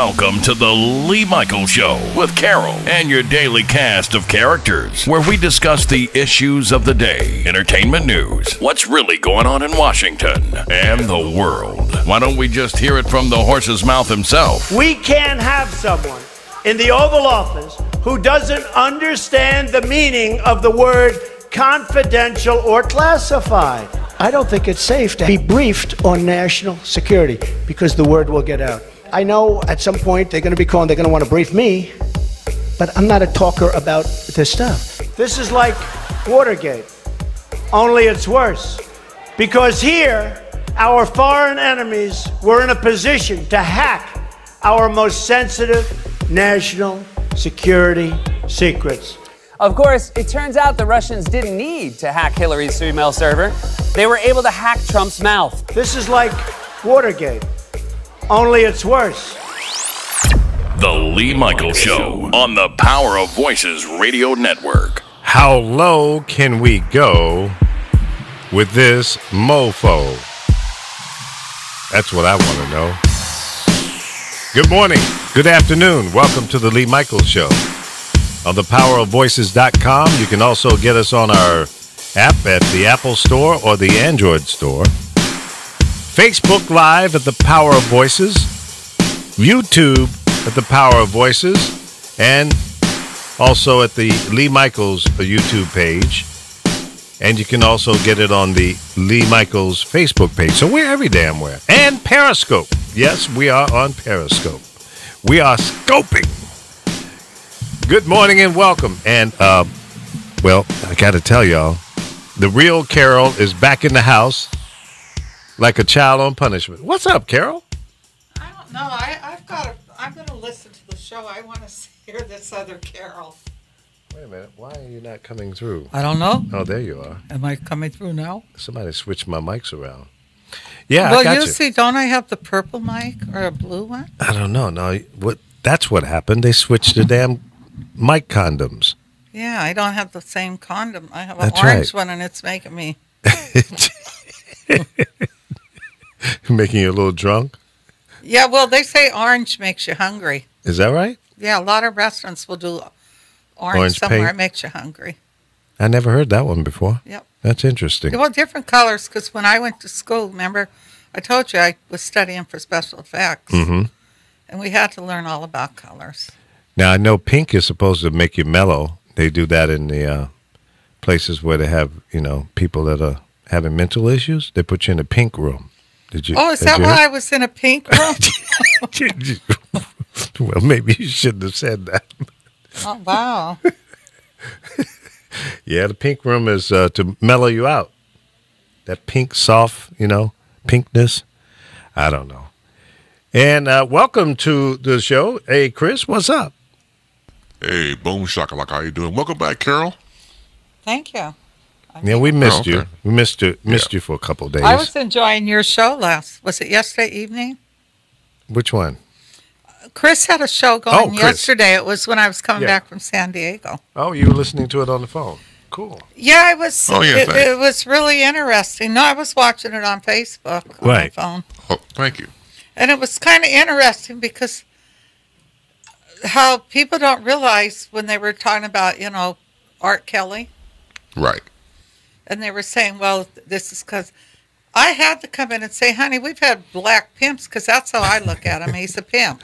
Welcome to the Lee Michaels Show with Carol and your daily cast of characters, where we discuss the issues of the day, entertainment news, what's really going on in Washington, and the world. Why don't we just hear it from the horse's mouth himself? We can't have someone in the Oval Office who doesn't understand the meaning of the word confidential or classified. I don't think it's safe to be briefed on national security because the word will get out. I know at some point they're going to be calling, they're going to want to brief me, but I'm not a talker about this stuff. This is like Watergate, only it's worse. Because here, our foreign enemies were in a position to hack our most sensitive national security secrets. Of course, it turns out the Russians didn't need to hack Hillary's email server. They were able to hack Trump's mouth. This is like Watergate, only it's worse. The Lee Michaels Show on the Power of Voices Radio Network. How low can we go with this mofo? That's what I want to know. Good morning. Good afternoon. Welcome to the Lee Michaels Show. On thepowerofvoices.com, you can also get us on our app at the Apple Store or the Android Store. Facebook Live at The Power of Voices. YouTube at The Power of Voices. And also at the Lee Michaels YouTube page. And you can also get it on the Lee Michaels Facebook page. So we're every damn where. And Periscope. Yes, we are on Periscope. We are scoping. Good morning and welcome. And, well, I got to tell y'all, the real Carol is back in the house like a child on punishment. What's up, Carol? I don't know. I'm going to listen to the show. I want to hear this other Carol. Wait a minute. Why are you not coming through? I don't know. Oh, there you are. Am I coming through now? Somebody switched my mics around. Yeah, well, I got you. See, don't I have the purple mic or a blue one? I don't know. No, that's what happened. They switched the damn mic condoms. Yeah, I don't have the same condom. I have an That's orange right. one, and it's making me... Making you a little drunk? Yeah, well, they say orange makes you hungry. Is that right? Yeah, a lot of restaurants will do orange somewhere. paint? It makes you hungry. I never heard that one before. Yep. That's interesting. Well, different colors, because when I went to school, remember, I told you I was studying for special effects. Mm-hmm. And we had to learn all about colors. Now, I know pink is supposed to make you mellow. They do that in the places where they have, people that are having mental issues. They put you in a pink room. Did you? Oh, is that why I was in a pink room? Well, maybe you shouldn't have said that. Oh, wow. Yeah, the pink room is to mellow you out. That pink, soft, pinkness. I don't know. And welcome to the show. Hey, Chris, what's up? Hey, boom shakalaka, how you doing? Welcome back, Carol. Thank you. Yeah, we missed you. Okay. We missed you for a couple of days. I was enjoying your show was it yesterday evening? Which one? Chris had a show going Chris. yesterday. It was when I was coming back from San Diego. Oh, you were listening to it on the phone. Cool. Yeah, I was. Oh, yeah, thanks. It was really interesting. No, I was watching it on Facebook on my phone. Oh, thank you. And it was kind of interesting because how people don't realize when they were talking about, Art Kelly. Right. And they were saying, well, this is because I had to come in and say, honey, we've had black pimps because that's how I look at him. He's a pimp.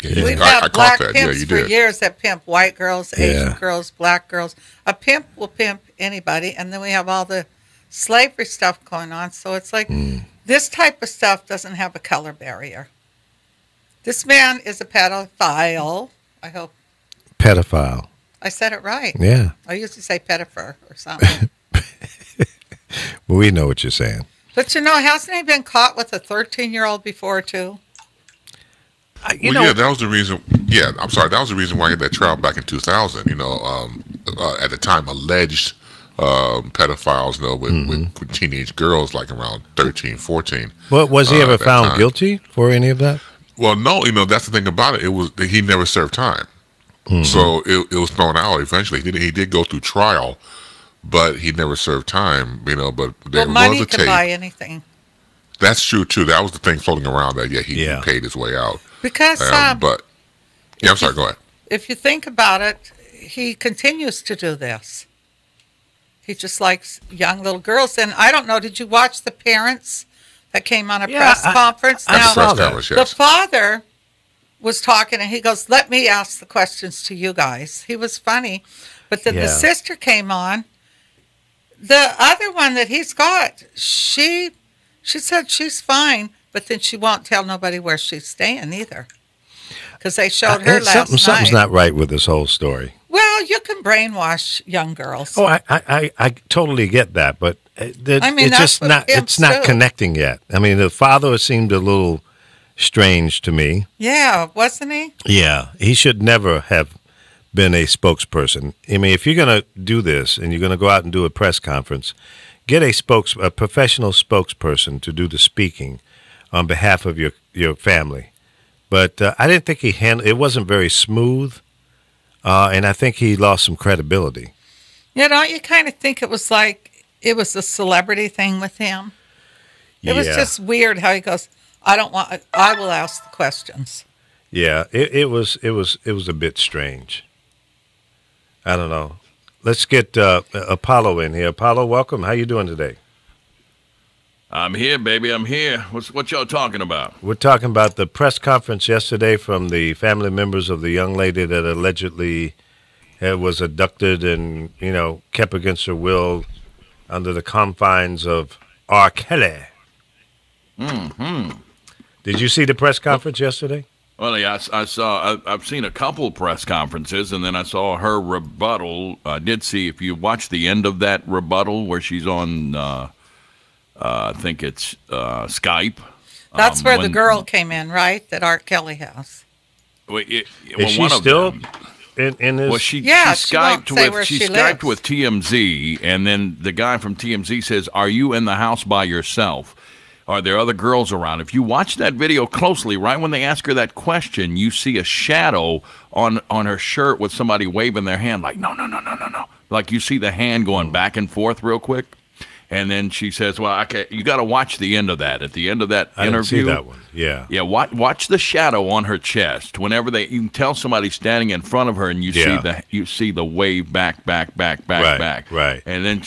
Yeah, We've I had caught black that. Yeah, pimps you for did. years that pimp white girls, Asian Yeah. girls, black girls. A pimp will pimp anybody. And then we have all the slavery stuff going on. So it's like this type of stuff doesn't have a color barrier. This man is a pedophile. I hope Pedophile. I said it right. Yeah. I usually say pedophile or something. Well, we know what you're saying. But hasn't he been caught with a 13-year-old before, too? Yeah, that was the reason. Yeah, I'm sorry. That was the reason why he had that trial back in 2000. At the time, alleged pedophiles, with teenage girls, like around 13, 14. Well, was he ever at that found time. guilty for any of that? Well, no, that's the thing about it. It was he never served time, so it was thrown out eventually. He did go through trial, but he never served time. But there money was a can tape. buy anything. That's true too. That was the thing floating around that he paid his way out. Because, but yeah, I'm sorry. Go ahead. If you think about it, he continues to do this. He just likes young little girls. And I don't know, did you watch the parents that came on a press conference? I saw that. The father was talking, and he goes, let me ask the questions to you guys. He was funny. But then the sister came on. The other one that he's got, she said she's fine, but then she won't tell nobody where she's staying either. Because they showed her last night. Something's not right with this whole story. Well, you can brainwash young girls. Oh, I totally get that, but it's just not. It's not connecting yet. I mean, the father seemed a little strange to me. Yeah, wasn't he? Yeah, he should never have been a spokesperson. I mean, if you're going to do this and you're going to go out and do a press conference, get a professional spokesperson to do the speaking on behalf of your family. But I didn't think he handled it. Wasn't very smooth, and I think he lost some credibility. You know, you kind of think it was like it was a celebrity thing with him. It was just weird how he goes, I will ask the questions. Yeah, it was a bit strange. I don't know. Let's get Apollo in here. Apollo, welcome. How you doing today? I'm here, baby. I'm here. What y'all talking about? We're talking about the press conference yesterday from the family members of the young lady that allegedly was abducted and, kept against her will under the confines of R. Kelly. Mm-hmm. Did you see the press conference yesterday? Well, yeah, I've seen a couple press conferences, and then I saw her rebuttal. I did see, if you watch the end of that rebuttal where she's on, I think it's Skype. That's where the girl came in, right? That Art Kelly has. Is she still in this? Well, she Skyped with TMZ, and then the guy from TMZ says, "Are you in the house by yourself? Are there other girls around?" If you watch that video closely, right when they ask her that question, you see a shadow on her shirt with somebody waving their hand like, no. Like you see the hand going back and forth real quick. And then she says, well, okay, you got to watch the end of that. At the end of that interview. I didn't see that one, yeah. Yeah, watch the shadow on her chest. Whenever you can tell somebody's standing in front of her and you see the wave back. Right. And then,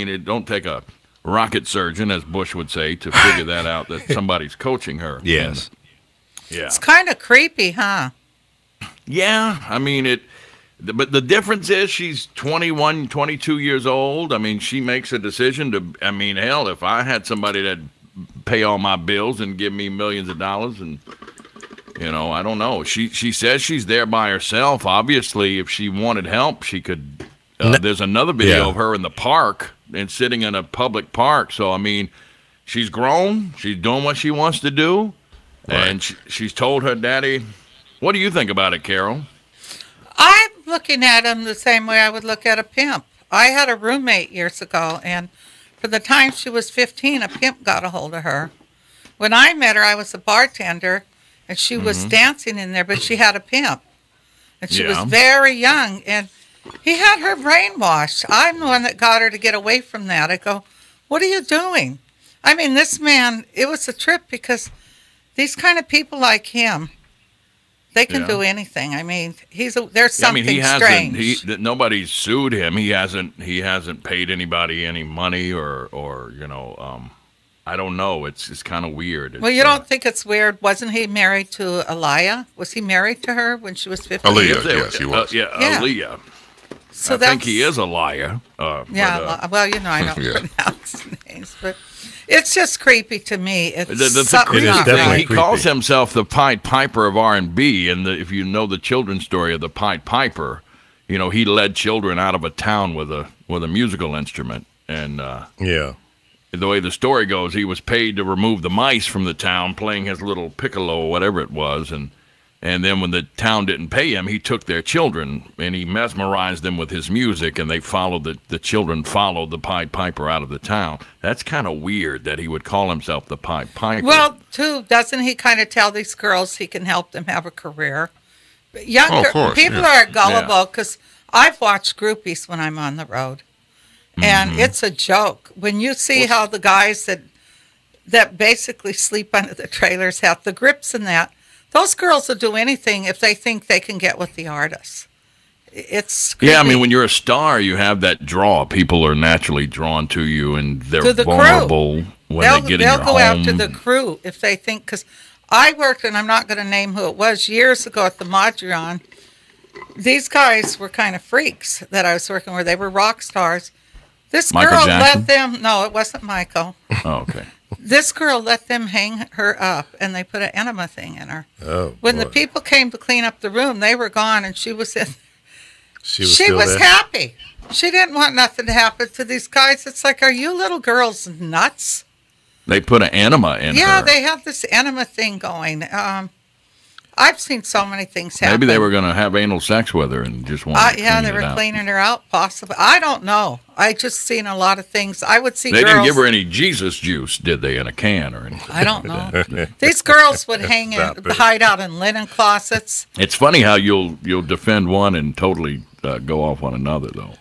it don't take a rocket surgeon, as Bush would say, to figure that out, that somebody's coaching her. Yes. Yeah. It's kind of creepy, huh? Yeah, but the difference is she's 21, 22 years old. I mean, she makes a decision hell, if I had somebody that'd pay all my bills and give me millions of dollars and, I don't know. She says she's there by herself. Obviously, if she wanted help, she could. There's another video of her in the park and sitting in a public park. So, she's grown. She's doing what she wants to do. Right. And she's told her daddy. What do you think about it, Carol? I'm looking at him the same way I would look at a pimp. I had a roommate years ago, and for the time she was 15, a pimp got a hold of her. When I met her, I was a bartender, and she was dancing in there, but she had a pimp. And she was very young, and he had her brainwashed. I'm the one that got her to get away from that. I go, what are you doing? This man, it was a trip because these kind of people like him, they can do anything. There's something strange. Nobody's sued him. He hasn't paid anybody any money or I don't know. It's kind of weird. Well, you don't think it's weird? Wasn't he married to Aaliyah? Was he married to her when she was 15? Aaliyah, yes, he was. Aaliyah. So I think he is a liar. I don't pronounce names, but it's just creepy to me. He calls himself the Pied Piper of R&B, and if you know the children's story of the Pied Piper, he led children out of a town with a musical instrument, and the way the story goes, he was paid to remove the mice from the town, playing his little piccolo or whatever it was, and then when the town didn't pay him, he took their children and he mesmerized them with his music, and they followed the children followed the Pied Piper out of the town. That's kind of weird that he would call himself the Pied Piper. Well, too, doesn't he kind of tell these girls he can help them have a career? People are gullible because I've watched groupies when I'm on the road, and it's a joke when you see how the guys that basically sleep under the trailers have the grips and that. Those girls will do anything if they think they can get with the artist. It's creepy. Yeah, I mean, when you're a star, you have that draw. People are naturally drawn to you, and they're to the vulnerable crew. when they get in your home. They'll go after the crew if they think, because I worked, and I'm not going to name who it was, years ago at the Mondrian. These guys were kind of freaks that I was working with. They were rock stars. This Michael girl Jackson? let them, no, it wasn't Michael. Oh, okay. This girl let them hang her up, and they put an enema thing in her. Oh, when boy. the people came to clean up the room, they were gone, and she was in. She was there? Happy. She didn't want nothing to happen to these guys. It's like, are you little girls nuts? They put an enema in her. Yeah, they have this enema thing going. I've seen so many things happen. Maybe they were going to have anal sex with her and just wanted to yeah, clean they it were out. cleaning her out, possibly. I don't know. I just seen a lot of things. I would see They girls. didn't give her any Jesus juice, did they, in a can or anything? I don't know. These girls would hide out in linen closets. It's funny how you'll defend one and totally go off on another, though.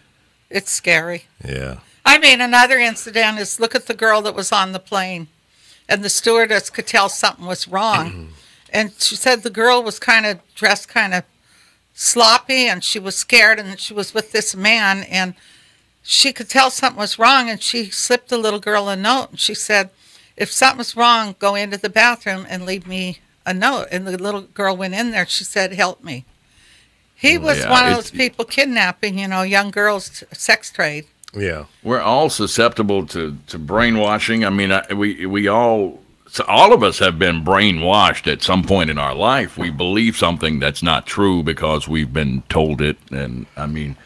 It's scary. Yeah. I mean, another incident is look at the girl that was on the plane, and the stewardess could tell something was wrong. And she said the girl was dressed kind of sloppy, and she was scared, and she was with this man, and she could tell something was wrong, and she slipped the little girl a note, and she said, if something's wrong, go into the bathroom and leave me a note. And the little girl went in there. She said, help me. He was one of those people kidnapping, young girls, sex trade. Yeah. We're all susceptible to brainwashing. I mean, we all of us have been brainwashed at some point in our life. We believe something that's not true because we've been told it. And I mean,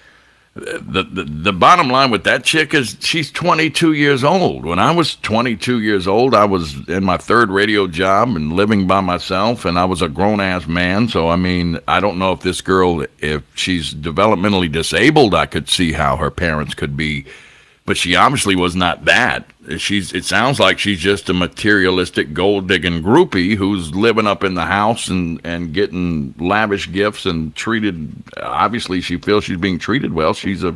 the bottom line with that chick is she's 22 years old. When I was 22 years old, I was in my third radio job and living by myself, and I was a grown-ass man. So, I mean, I don't know if this girl, if she's developmentally disabled, I could see how her parents could be. But she obviously was not that. It sounds like she's just a materialistic gold-digging groupie who's living up in the house and getting lavish gifts and treated. Obviously, she feels she's being treated well. She's a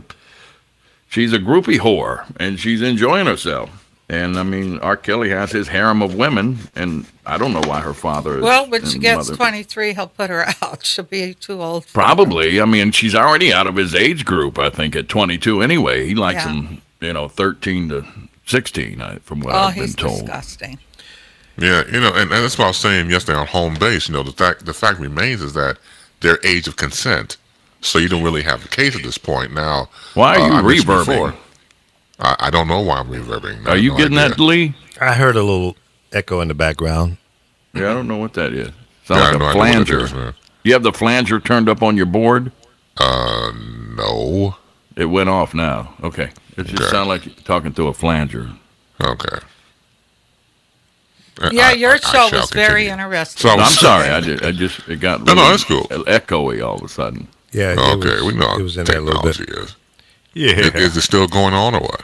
groupie whore, and she's enjoying herself. And, I mean, R. Kelly has his harem of women, and I don't know why her father is. Well, when she gets 23, he'll put her out. She'll be too old. Probably. I mean, she's already out of his age group, I think, at 22 anyway. He likes him, 13 to 16, from what I've been told. Oh, he's disgusting. Yeah, and that's what I was saying yesterday on Home Base. The fact remains is that their age of consent. So you don't really have the case at this point. Now, why are you reverbing? I don't know why I'm reverbing. Are you getting that, Lee? I heard a little echo in the background. Yeah, I don't know what that is. Sounds like a flanger. You have the flanger turned up on your board? No. It went off now. Okay. It just sounded like you're talking through a flanger. Okay. Yeah, your show was very interesting. So I'm sorry. It got that's cool. Echoey all of a sudden. Yeah. We know it was in there a little bit. Is. Yeah. Is it still going on or what?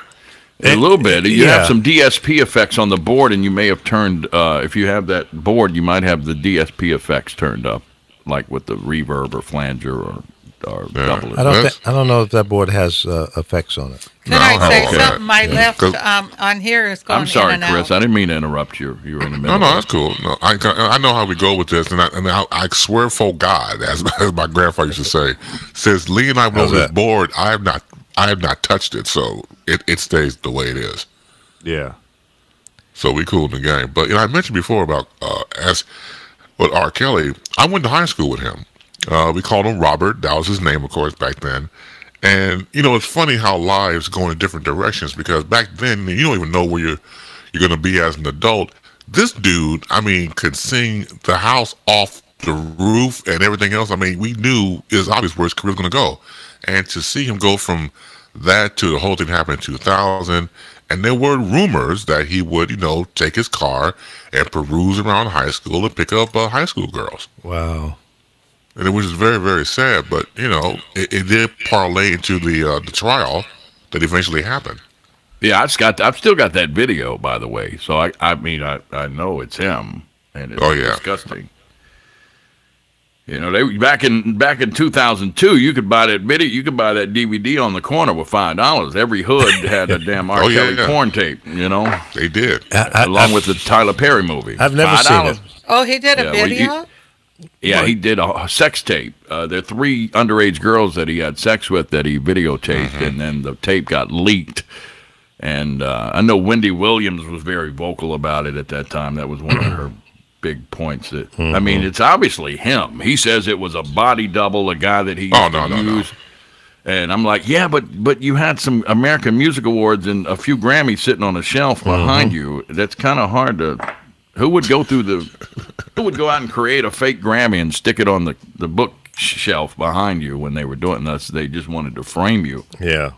A little bit. You have some DSP effects on the board, and you may have turned, if you have that board, you might have the DSP effects turned up, like with the reverb or flanger or double. I don't know if that board has effects on it. Can I say something? My left on here is going in and out. I'm sorry, Chris. I didn't mean to interrupt you. You were in the middle. No, that's cool. No, I know how we go with this, and I swear for God, as my grandfather used to say, since Lee and I were on this board, I have not touched it, so it stays the way it is. Yeah. So we cool in the game. But I mentioned before about with R. Kelly, I went to high school with him. We called him Robert. That was his name, of course, back then. And it's funny how lives go in different directions, because back then you don't even know where you're going to be as an adult. This dude, could sing the house off the roof and everything else. We knew it was obvious where his career was going to go. And to see him go from that to the whole thing happened in 2000, and there were rumors that he would, take his car and peruse around high school and pick up high school girls. Wow. And it was very, very sad, but it did parlay into the trial that eventually happened. Yeah, I've still got that video, by the way. So I know it's him, and it's disgusting. They back in 2002, you could buy that video, you could buy that DVD on the corner with $5. Every hood had a damn R. Kelly porn tape. They did, along with the Tyler Perry movie. I've never seen it. Oh, he did a video. Yeah, he did a sex tape. There are 3 underage girls that he had sex with that he videotaped, and then the tape got leaked. And I know Wendy Williams was very vocal about it at that time. That was one of her big points. That I mean, it's obviously him. He says it was a body double, a guy that he used to use. And I'm like, yeah, but you had some American Music Awards and a few Grammys sitting on a shelf behind you. That's kind of hard to. Who would go out and create a fake Grammy and stick it on the bookshelf behind you when they were doing this? They just wanted to frame you. Yeah.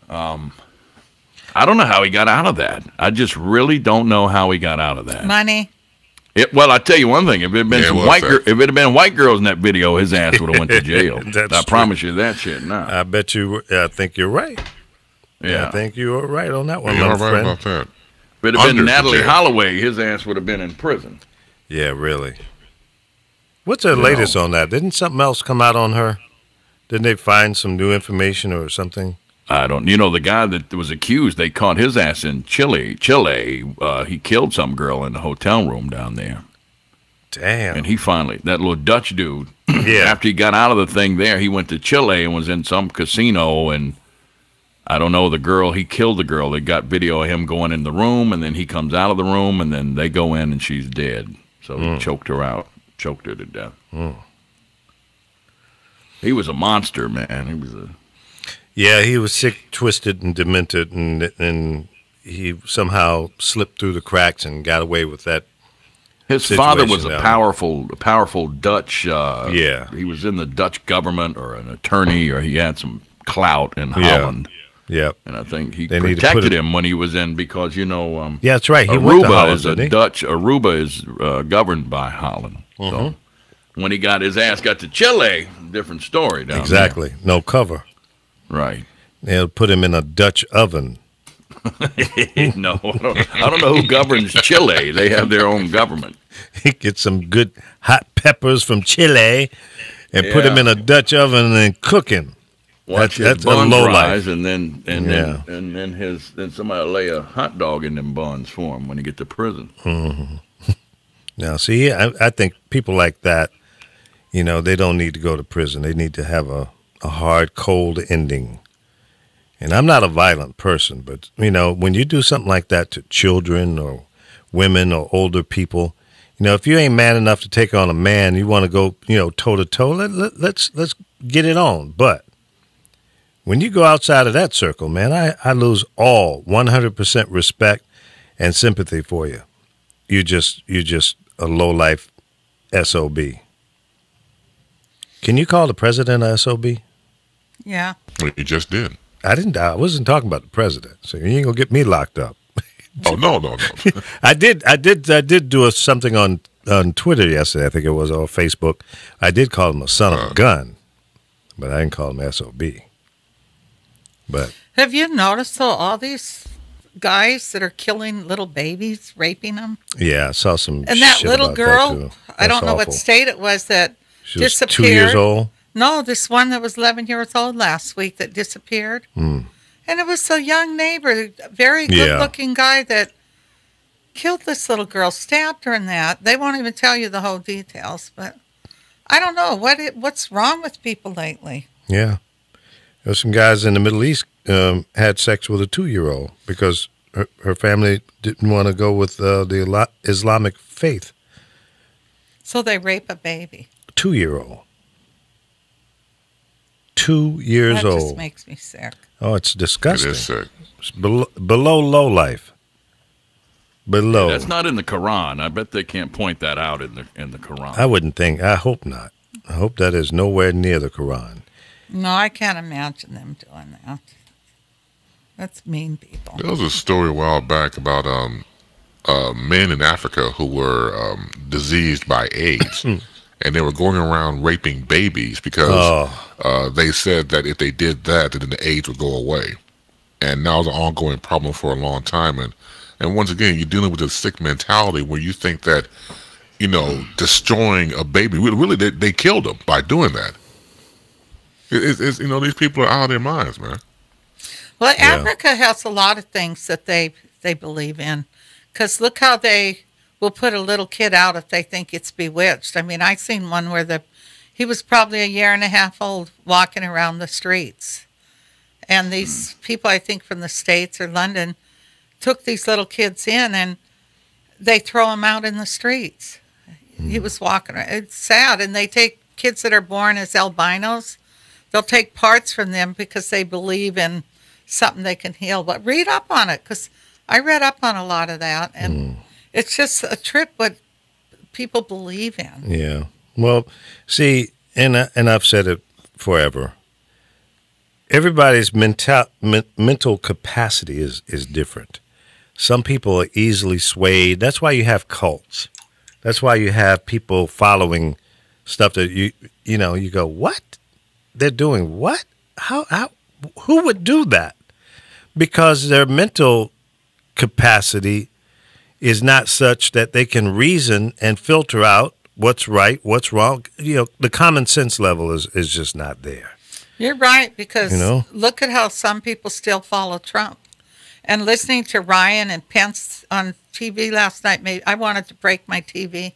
I don't know how he got out of that. I just really don't know how he got out of that. Money. Well, I tell you one thing: if it had been white girls in that video, his ass would have went to jail. I promise you that shit. Now, I bet you. I think you're right. Yeah, I think you were right on that one. You're my right friend. about that. If it had been Natalie Holloway, his ass would have been in prison. Yeah, really. What's the latest on that? Didn't something else come out on her? Didn't they find some new information or something? I don't. You know, the guy that was accused, they caught his ass in Chile. He killed some girl in the hotel room down there. Damn. And he finally, that little Dutch dude, yeah. After he got out of the thing there, he went to Chile and was in some casino, and I don't know, he killed the girl. They got video of him going in the room, and then he comes out of the room, and then they go in, and she's dead. So he choked her to death. He was a monster, man. Yeah, he was sick, twisted, and demented, and he somehow slipped through the cracks and got away with that. His father was a powerful Dutch. Yeah, he was in the Dutch government or an attorney, or he had some clout in Holland. Yeah, and I think he protected him when he was in because yeah, that's right. He Aruba went to Holland, is a Dutch. Aruba is governed by Holland. So when he got his ass got to Chile, different story. Down exactly, there. No cover. Right. They'll put him in a Dutch oven. No, I don't know who governs Chile. They have their own government. He gets some good hot peppers from Chile and put him in a Dutch oven and cook him. Watch that's his buns a low rise, life. and then somebody lay a hot dog in them buns for him when he get to prison. Now, see, I think people like that, they don't need to go to prison. They need to have a hard, cold ending. And I'm not a violent person, but, when you do something like that to children or women or older people, if you ain't man enough to take on a man, you want to go, toe-to-toe, let's get it on. But when you go outside of that circle, man, I lose all 100% respect and sympathy for you. You're just a low-life SOB. Can you call the president a SOB? Yeah. You just did. I wasn't talking about the president, so you ain't gonna get me locked up. Oh no. I did do something on Twitter yesterday. I think it was, or Facebook. I did call him a son of a gun, but I didn't call him SOB. But have you noticed though all these guys that are killing little babies, raping them? Yeah, I saw some. And that shit little about girl, that too. I don't know awful. what state it was that She was disappeared. 2 years old. No, this one that was 11 years old last week that disappeared. And it was a young neighbor, very good-looking guy that killed this little girl, stabbed her in that. They won't even tell you the whole details, but I don't know. What's wrong with people lately? Yeah. There's some guys in the Middle East had sex with a 2-year-old because her family didn't want to go with the Islamic faith. So they rape a baby. 2-year-old. 2 years old. That just makes me sick. Oh, it's disgusting. It is sick. It's below low life. Below. Yeah, that's not in the Quran. I bet they can't point that out in the Quran. I wouldn't think. I hope not. I hope that is nowhere near the Quran. No, I can't imagine them doing that. That's mean people. There was a story a while back about men in Africa who were diseased by AIDS. And they were going around raping babies because they said that if they did that, then the AIDS would go away. And now it's an ongoing problem for a long time. And once again, you're dealing with a sick mentality where you think that, destroying a baby, really they killed them by doing that. It's these people are out of their minds, man. Well, Africa has a lot of things that they believe in. Because look how they will put a little kid out if they think it's bewitched. I mean, I seen one where he was probably 1.5 years old walking around the streets. And these people, I think from the States or London, took these little kids in and they throw them out in the streets. He was walking around. It's sad. And they take kids that are born as albinos. They'll take parts from them because they believe in something they can heal. But read up on it, because I read up on a lot of that. And it's just a trip what people believe in. Yeah. Well, see, and I've said it forever. Everybody's mental capacity is different. Some people are easily swayed. That's why you have cults. That's why you have people following stuff that you go, what? They're doing what? How who would do that? Because their mental capacity is not such that they can reason and filter out what's right, what's wrong. The common sense level is just not there. You're right, because look at how some people still follow Trump. And listening to Ryan and Pence on TV last night, I wanted to break my TV.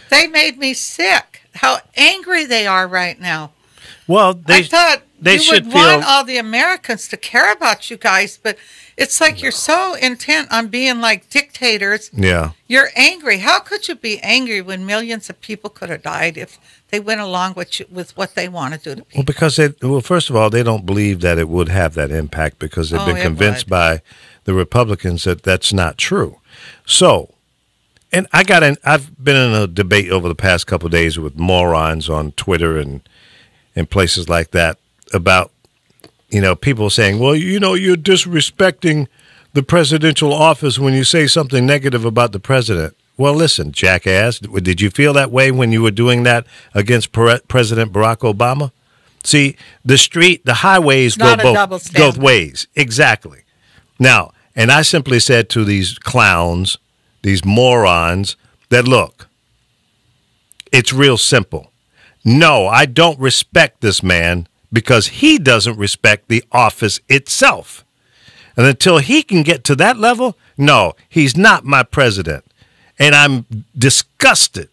They made me sick. How angry they are right now. Well, I thought you would want all the Americans to care about you guys, but it's like you're so intent on being like dictators. Yeah. You're angry. How could you be angry when millions of people could have died if they went along with what they want to do to people? Well, because first of all, they don't believe that it would have that impact because they've been convinced by the Republicans that that's not true. So, and I've been in a debate over the past couple of days with morons on Twitter and places like that about, people saying, well, you're disrespecting the presidential office when you say something negative about the president. Well, listen, jackass, did you feel that way when you were doing that against President Barack Obama? See, the highways go both ways. Exactly. Now, and I simply said to these clowns, these morons, that look, it's real simple. No, I don't respect this man because he doesn't respect the office itself. And until he can get to that level, no, he's not my president. And I'm disgusted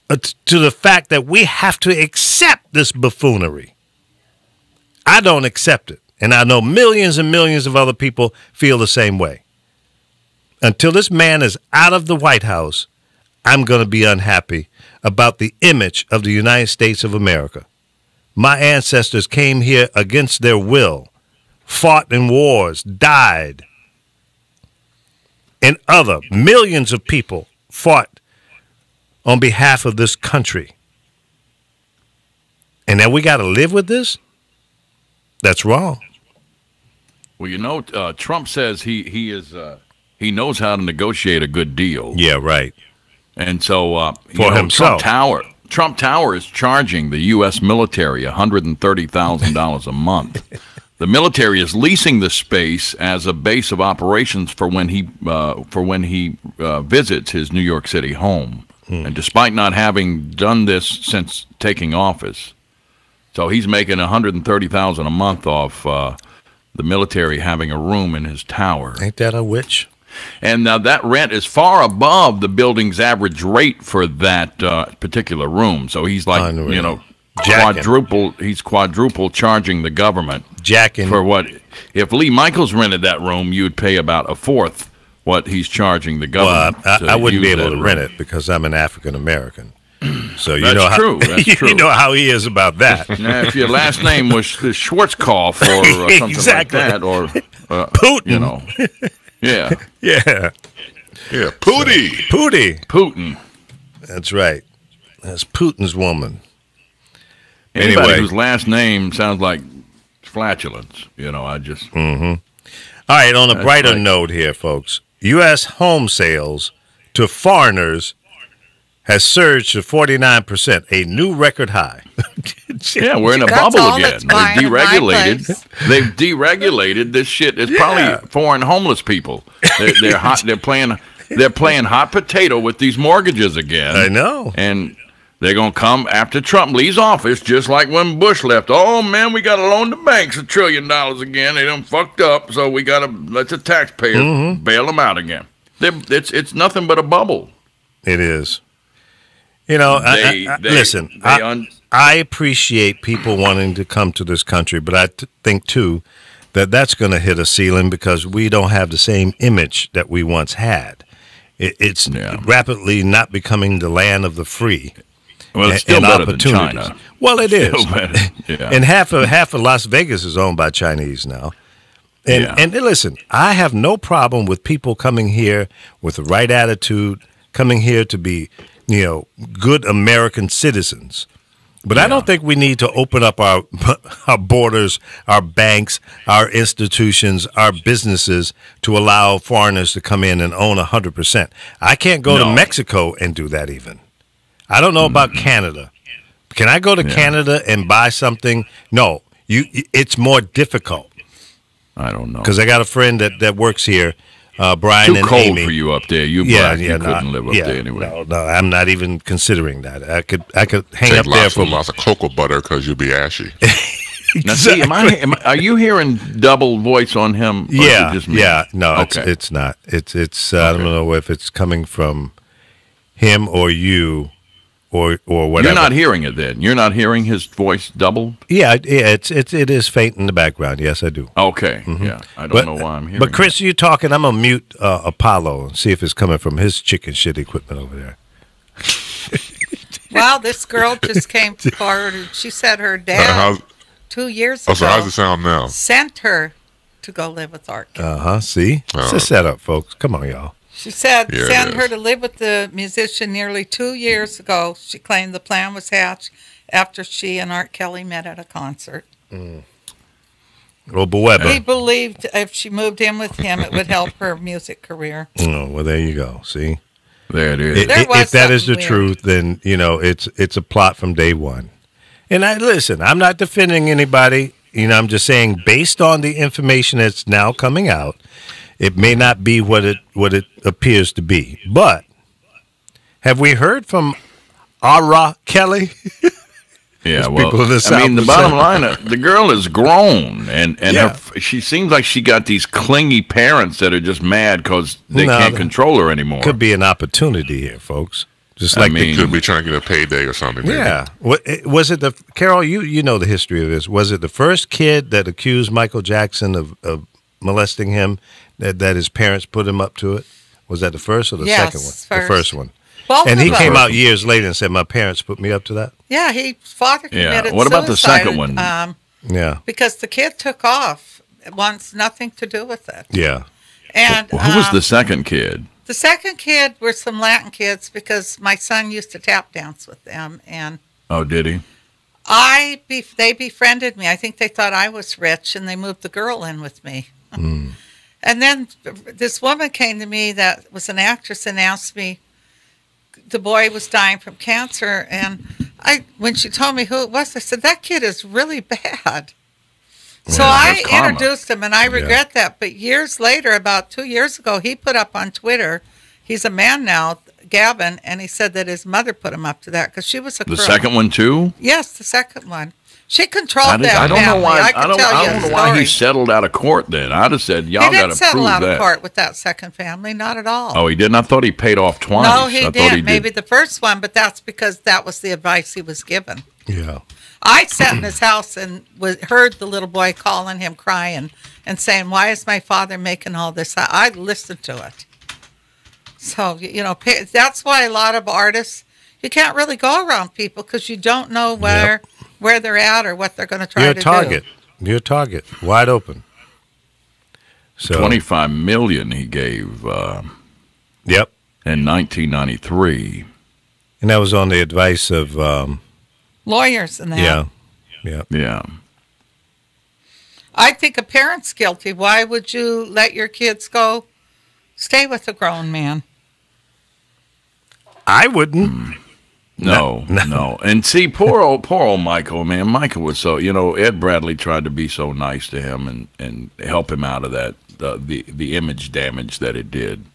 to the fact that we have to accept this buffoonery. I don't accept it. And I know millions and millions of other people feel the same way. Until this man is out of the White House, I'm going to be unhappy about the image of the United States of America. My ancestors came here against their will, fought in wars, died. And millions of people fought on behalf of this country. And now we got to live with this? That's wrong. Well, Trump says he knows how to negotiate a good deal. Yeah, right. And so for himself. Trump Tower is charging the U.S. military $130,000 a month. The military is leasing the space as a base of operations for when he visits his New York City home. And despite not having done this since taking office, so he's making $130,000 a month off the military having a room in his tower. Ain't that a witch? And that rent is far above the building's average rate for that particular room. So he's like, Unreal. quadruple charging the government. Jacking. For what? If Lee Michaels rented that room, you'd pay about a fourth what he's charging the government. Well, I wouldn't be able to rent it because I'm an African American. So That's true. You know how he is about that. Now, if your last name was Schwarzkopf or something exactly. like that, or Putin, yeah, Putin. That's right. That's Putin's woman. Anybody whose last name sounds like flatulence, I just. Mm-hmm. All right. On a brighter note here, folks, U.S. home sales to foreigners has surged to 49%, a new record high. Yeah, we're in a bubble again. They've deregulated this shit. It's probably foreign homeless people. They're hot. They're playing hot potato with these mortgages again. I know. And They're going to come after Trump leaves office, just like when Bush left. Oh, man, we got to loan the banks $1 trillion again. They done fucked up, so we got to let the taxpayers bail them out again. It's nothing but a bubble. It is. You know, I appreciate people wanting to come to this country, but I think, too, that's going to hit a ceiling because we don't have the same image that we once had. It's rapidly not becoming the land of the free. Well, it's still better than China. Well, it is. Yeah. And half of Las Vegas is owned by Chinese now. And listen, I have no problem with people coming here with the right attitude, coming here to be, good American citizens. But I don't think we need to open up our borders, our banks, our institutions, our businesses to allow foreigners to come in and own 100%. I can't go to Mexico and do that even. I don't know about Canada. Can I go to Canada and buy something? No, it's more difficult. I don't know. Because I got a friend that works here, Brian and cold Amy. For you up there. You couldn't live up there anyway. No, I'm not even considering that. I could hang Take up there for lots of cocoa butter because you'll be ashy. Now, see, are you hearing double voice on him? No, okay. It's not. It's. I don't know if it's coming from him or you. Or whatever. You're not hearing it then. You're not hearing his voice doubled. Yeah, it is faint in the background. Yes, I do. Okay, yeah, I don't know why I'm hearing. But Chris, you talking? I'm gonna mute Apollo and see if it's coming from his chicken shit equipment over there. Well, this girl just came forward and she said her dad 2 years ago. So how's it sound now? Sent her to go live with Art Kelly. See, it's a setup, folks. Come on, y'all. She said sent her to live with the musician nearly 2 years ago. She claimed the plan was hatched after she and Art Kelly met at a concert. Well, Boeba. He believed if she moved in with him, it would help her music career. Oh, well, there you go. See? There it is. If that is the truth, then, it's a plot from day one. And listen, I'm not defending anybody. I'm just saying based on the information that's now coming out, it may not be what it appears to be. But have we heard from Ara Kelly? Yeah, well, the bottom line, the girl is grown, and she seems like she got these clingy parents that are just mad because they can't control her anymore. Could be an opportunity here, folks. Just like they could be trying to get a payday or something. Maybe. Yeah. Was it Carol? You know the history of this. Was it the first kid that accused Michael Jackson of molesting him? That his parents put him up to it? Was that the first or the second one? First. The first one. Both and he came out years later and said, "My parents put me up to that." Yeah, father committed suicide. What about the second one? Because the kid took off. It wants nothing to do with it. Yeah. And who was the second kid? The second kid were some Latin kids because my son used to tap dance with them. And oh, did he? They befriended me. I think they thought I was rich, and they moved the girl in with me. And then this woman came to me that was an actress and asked me, the boy was dying from cancer. And when she told me who it was, I said, that kid is really bad. So I introduced him, and I regret that. But years later, about 2 years ago, he put up on Twitter, he's a man now, Gavin, and he said that his mother put him up to that because she was a The second one, too? Yes, the second one. She controlled that I don't family. know why. I don't know why he settled out of court. Then I'd have said, "Y'all got to prove that." He didn't settle out of court with that second family, not at all. Oh, he didn't. I thought he paid off twice. No, he didn't. Maybe the first one, but that's because that was the advice he was given. Yeah. I sat in his house and heard the little boy calling him, crying, and saying, "Why is my father making all this?" I listened to it. So that's why a lot of artists, you can't really go around people because you don't know where they're at or what they're going to try to do. You're a target. Wide open. So $25 million he gave. Yep. In 1993. And that was on the advice of lawyers and that. Yeah. I think a parent's guilty. Why would you let your kids go stay with a grown man? I wouldn't. No. And see, poor old Michael, man. Michael was so, Ed Bradley tried to be so nice to him and help him out of that, the image damage that it did.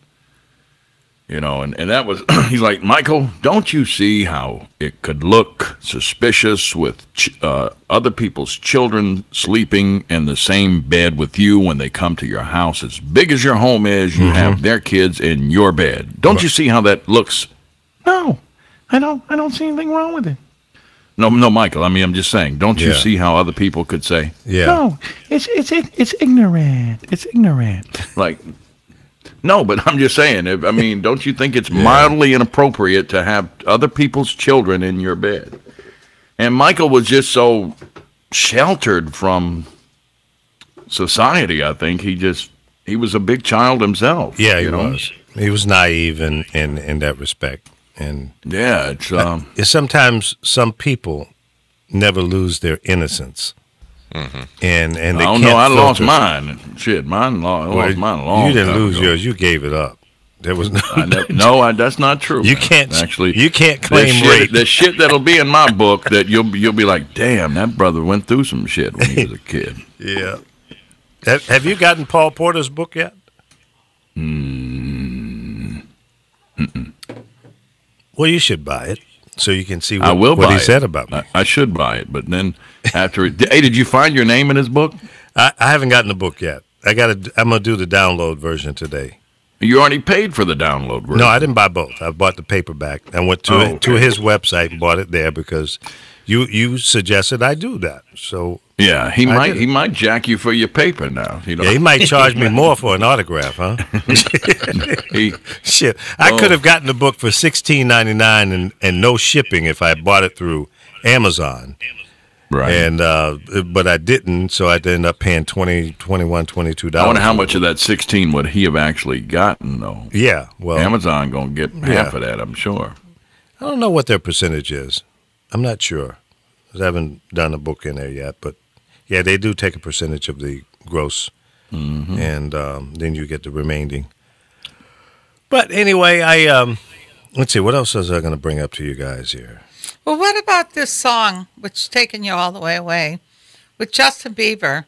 You know, and that was, he's like, Michael, don't you see how it could look suspicious with other people's children sleeping in the same bed with you when they come to your house? As big as your home is, you have their kids in your bed. Don't you see how that looks? No, I don't see anything wrong with it. No, Michael, I mean, I'm just saying, don't you see how other people could say, no, it's ignorant. It's ignorant. Like, no, but I'm just saying, I mean, don't you think it's mildly inappropriate to have other people's children in your bed? And Michael was just so sheltered from society, I think. He was a big child himself. Yeah, he was. He was naive in that respect. And yeah, it's sometimes some people never lose their innocence. Mm-hmm. And they can't I lost mine. Shit, I lost mine a long You didn't time lose ago. yours. You gave it up. There was that's not true. You man. can't actually. You can't claim rape. The shit that'll be in my book that you'll be like, damn, that brother went through some shit when he was a kid. Yeah. Have you gotten Paul Porter's book yet? Well, you should buy it so you can see what he said about me. I should buy it, but then after it, hey, did you find your name in his book? I haven't gotten the book yet. I'm gonna do the download version today. You already paid for the download version. No, I didn't buy both. I bought the paperback. I went to his website and bought it there because you suggested I do that. So yeah, he might jack you for your paper now. You know? Yeah, he might charge me more for an autograph, huh? Shit, I could have gotten the book for $16.99 and no shipping if I bought it through Amazon. Right. And but I didn't, so I ended up paying $21, $22. I wonder how much of that 16 would he have actually gotten, though. Yeah, well, Amazon gonna get half of that, I'm sure. I don't know what their percentage is. I'm not sure. I haven't done a book in there yet, but yeah, they do take a percentage of the gross, and then you get the remaining. But anyway, let's see, what else was I going to bring up to you guys here? Well, what about this song, which is taking you all the way away, with Justin Bieber?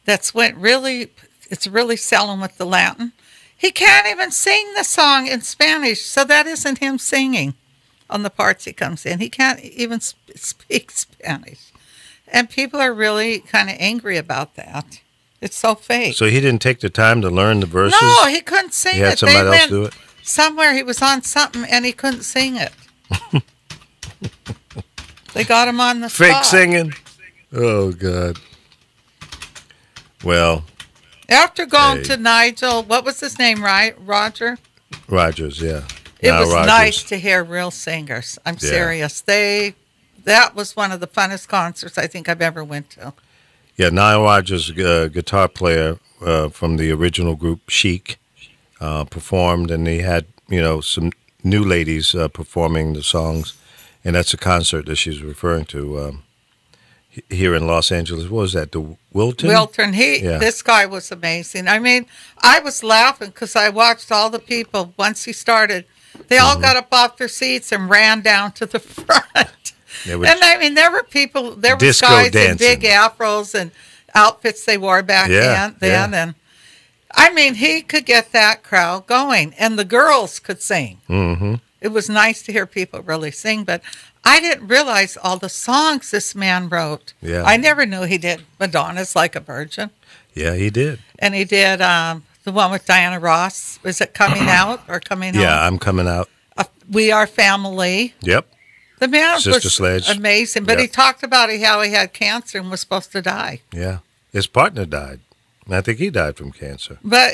It's really selling with the Latin. He can't even sing the song in Spanish, so that isn't him singing on the parts he comes in. He can't even speak Spanish. And people are really kind of angry about that. It's so fake. So he didn't take the time to learn the verses? No, he couldn't sing it. He had somebody else do it? Somewhere he was on something and he couldn't sing it. They got him on the spot. Fake singing? Oh, God. Well. After going to Nigel, what was his name, right? Roger? Rogers, yeah. It was nice to hear real singers. I'm serious. That was one of the funnest concerts I think I've ever went to. Yeah, Nile Rodgers, guitar player from the original group Chic, performed, and he had some new ladies performing the songs, and that's a concert that she's referring to here in Los Angeles. What was that? The Wilton? Wilton. This guy was amazing. I mean, I was laughing because I watched all the people once he started. They all got up off their seats and ran down to the front. And I mean, there were guys dancing in big afros and outfits they wore back then. And I mean, he could get that crowd going, and the girls could sing. Mm-hmm. It was nice to hear people really sing, but I didn't realize all the songs this man wrote. Yeah. I never knew he did Madonna's Like a Virgin. Yeah, he did. And he did the one with Diana Ross. Was it Coming Out or Coming Home? Yeah, I'm Coming Out. We Are Family. Yep. The man Sister was Sledge. amazing, but he talked about how he had cancer and was supposed to die. Yeah. His partner died. I think he died from cancer. But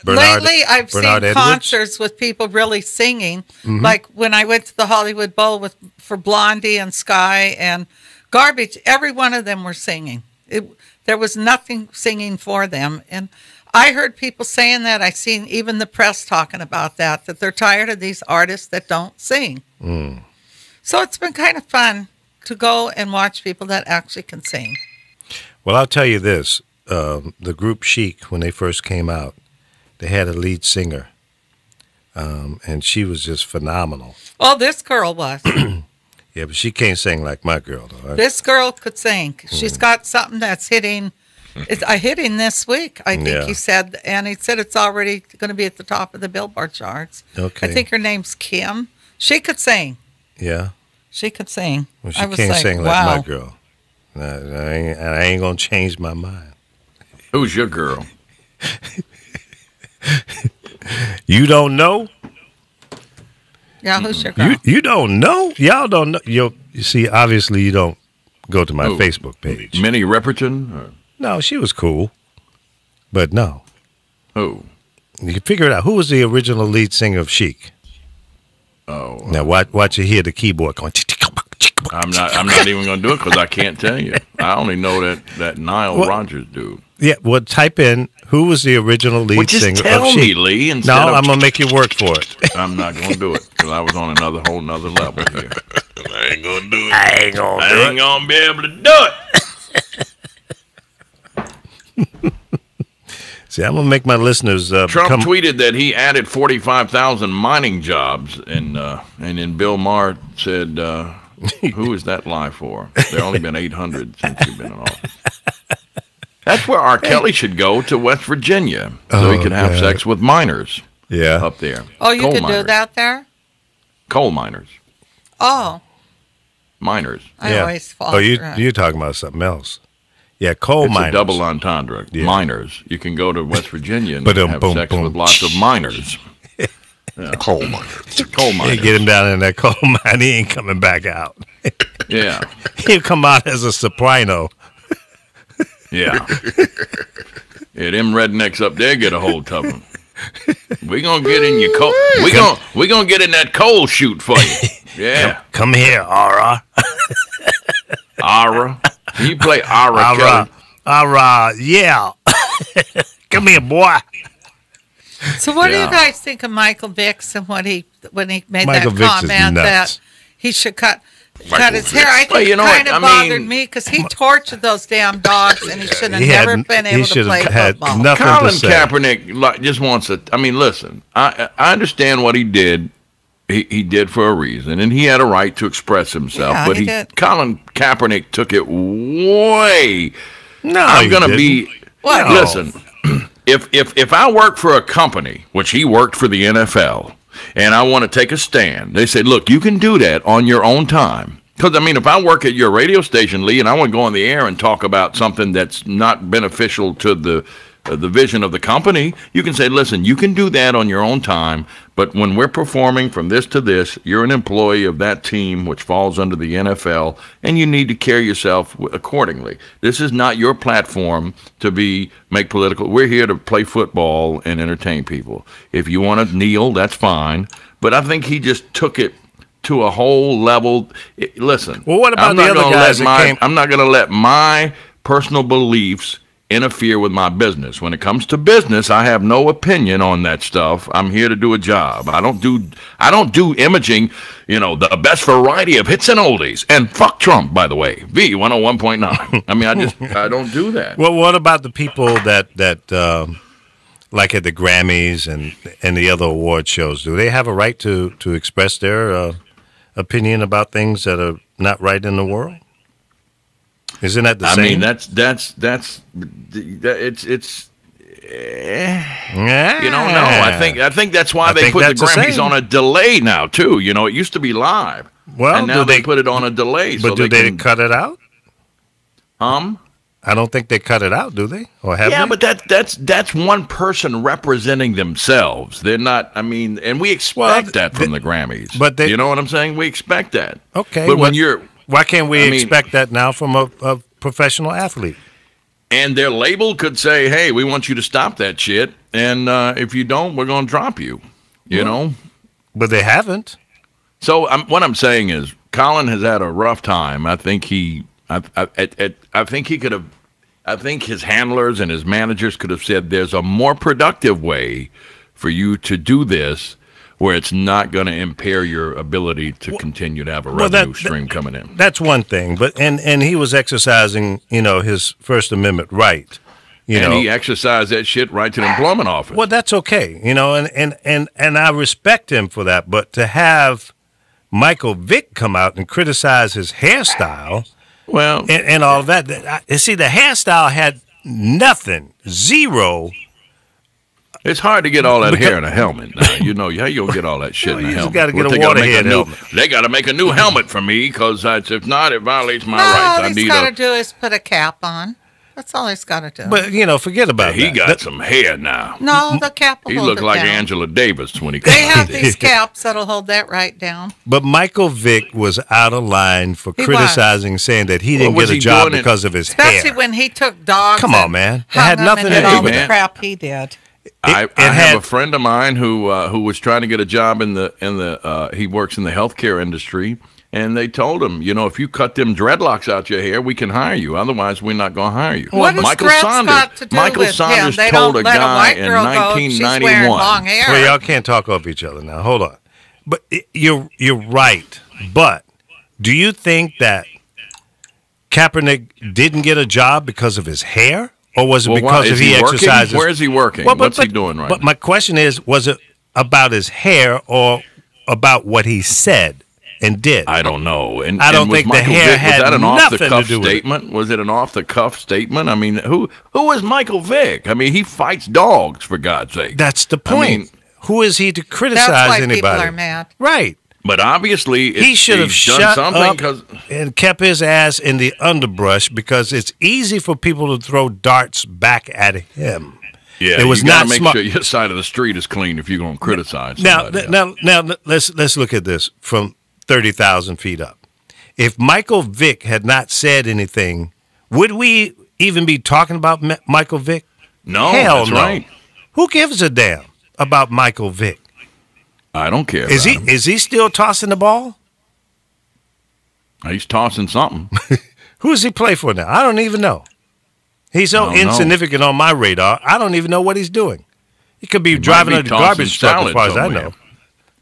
lately I've seen concerts with people really singing. Mm-hmm. Like when I went to the Hollywood Bowl for Blondie and Sky and Garbage, every one of them were singing. There was nothing singing for them. And I heard people saying that. I seen even the press talking about that they're tired of these artists that don't sing. Mm. So it's been kind of fun to go and watch people that actually can sing. Well, I'll tell you this. The group Chic, when they first came out, they had a lead singer, and she was just phenomenal. Oh, this girl was. Yeah, but she can't sing like my girl, though. Right? This girl could sing. She's got something that's hitting I hit him this week. I think he said, and he said it's already going to be at the top of the Billboard charts. Okay. I think her name's Kim. She could sing. Yeah. She could sing. Well, she can't sing like my girl. I ain't going to change my mind. Who's your girl? You don't know? Yeah, who's your girl? You don't know? Y'all don't know? You see, obviously you don't go to my Facebook page. Minnie Riperton? No, she was cool. But no. Who? You can figure it out. Who was the original lead singer of Chic? Oh. Now watch you hear the keyboard going. I'm not even going to do it because I can't tell you. I only know that Nile Rodgers dude. Yeah, well, type in who was the original lead singer of Chic. Tell me, Lee. No, I'm going to make you work for it. I'm not going to do it because I was on whole nother level here. I ain't going to do it. I ain't going to be able to do it. See, I'm going to make my listeners Trump tweeted that he added 45,000 mining jobs, and then Bill Maher said, who is that lie for? There only been 800 since you've been in office. That's where R. Kelly should go, to West Virginia, so he could have sex with miners. Yeah. Up there. Oh, you could do that there? Coal miners. Oh. Miners. I always fall. Oh, you're talking about something else. Yeah, coal it's miners. A double entendre. Yeah. Miners. You can go to West Virginia and have sex with lots of miners. Yeah. Coal miners. Coal miners. You get him down in that coal mine, he ain't coming back out. Yeah. He'll come out as a soprano. Yeah. Yeah, them rednecks up there get a hold of him. We gonna get in your coal. We gonna get in that coal chute for you. Yeah. Come here, Ara. Ara. You play Ara, Kelly. Ara, yeah. Come here, boy. So what do you guys think of Michael Vicks and when he made Michael that Vicks comment that he should cut his hair? I think it kind of bothered me because he tortured those damn dogs and he should have never been able to play football. Colin Kaepernick just wants to. I mean, listen, I understand what he did. He did for a reason, and he had a right to express himself. Yeah, but he did. Colin Kaepernick took it way. No, I'm gonna be. What? Listen, if I work for a company, which he worked for the NFL, and I want to take a stand, they say, look, you can do that on your own time. Because, I mean, if I work at your radio station, Lee, and I want to go on the air and talk about something that's not beneficial to the vision of the company, you can say, listen, you can do that on your own time, but when we're performing from this to this, you're an employee of that team, which falls under the NFL, and you need to carry yourself accordingly. This is not your platform to make political. We're here to play football and entertain people. If you want to kneel, that's fine. But I think he just took it to a whole level. Listen, well, what about the other guys I'm not going to let my personal beliefs interfere with my business. When it comes to business, I have no opinion on that stuff. I'm here to do a job. I don't do imaging, the best variety of hits and oldies. And fuck Trump, by the way. V101.9. I mean, I don't do that. Well, what about the people that like at the Grammys and the other award shows, do they have a right to express their opinion about things that are not right in the world? Isn't that the same? I mean, that's it's. No. I think that's why they put the Grammys on a delay now too. It used to be live. Well, and now they put it on a delay. But do they cut it out? I don't think they cut it out, do they? Or have they? But that's one person representing themselves. They're not. I mean, and we expect that from the Grammys. But you know what I'm saying? We expect that. Okay. But why can't we expect that now from a professional athlete? And their label could say, "Hey, we want you to stop that shit, and if you don't, we're going to drop you." You know. But they haven't. So what I'm saying is, Colin has had a rough time. I think I think he could have. I think his handlers and his managers could have said, "There's a more productive way for you to do this, where it's not going to impair your ability to continue to have a revenue stream coming in." That's one thing, but and he was exercising, his First Amendment right. He exercised that shit right to the employment office. Well, that's okay, and I respect him for that. But to have Michael Vick come out and criticize his hairstyle. Well, and all of that. See, the hairstyle had nothing, zero. It's hard to get all that hair in a helmet now. You know, how you gonna get all that shit in a You helmet? just got to get Well, a waterhead helmet. They got to make a new helmet for me because if not, it violates my No, rights. all I he's need got to a. do is put a cap on. That's all he's got to do. But, forget about He that. got some hair now. no, the cap will He hold looked it like down. Angela Davis when he They came have out. these caps that'll hold that right down. But Michael Vick was out of line for He criticizing, saying that he didn't was get a he job doing it- because of his Especially hair. when he took dogs. Come on, and man. It hung had them nothing and to did do all with the it. crap he did. I It have had- a friend of mine who was trying to get a job in the he works in the healthcare industry, and they told him, if you cut them dreadlocks out your hair, we can hire you. Otherwise, we're not going to hire you. What does dreads got to do Michael with him? Saunders They told don't a let a guy white in girl go if she's wearing long 1991. hair. Well, y'all can't talk over each other now. Hold on. But you're right. But do you think that Kaepernick didn't get a job because of his hair? Or was it Well, because why? of Is he he working? exercises? Where is he working? What's he doing right But now? my question is, was it about his hair or about what he said and did? I don't know. And I don't and was think the Michael hair Vick, had was that an nothing off-the-cuff to do with it. statement? Was it an off-the-cuff statement? I mean, who is Michael Vick? I mean, he fights dogs, for God's sake. That's the point. I mean, who is he to criticize That's why anybody? people are mad. Right. but obviously, He should have he's done shut something up 'cause- and kept his ass in the underbrush because it's easy for people to throw darts back at him. Yeah, It was you gotta not make smart. sure your side of the street is clean if you're going to criticize Now, somebody. now, let's look at this from 30,000 feet up. If Michael Vick had not said anything, would we even be talking about Michael Vick? No, Hell that's no. right. Who gives a damn about Michael Vick? I don't care. Is about him. he still tossing the ball? He's tossing something. Who does he play for now? I don't even know. He's so I don't know. insignificant on my radar. I don't even know what he's doing. He could be He driving might a be tossing garbage truck, as salad far as I somewhere. know.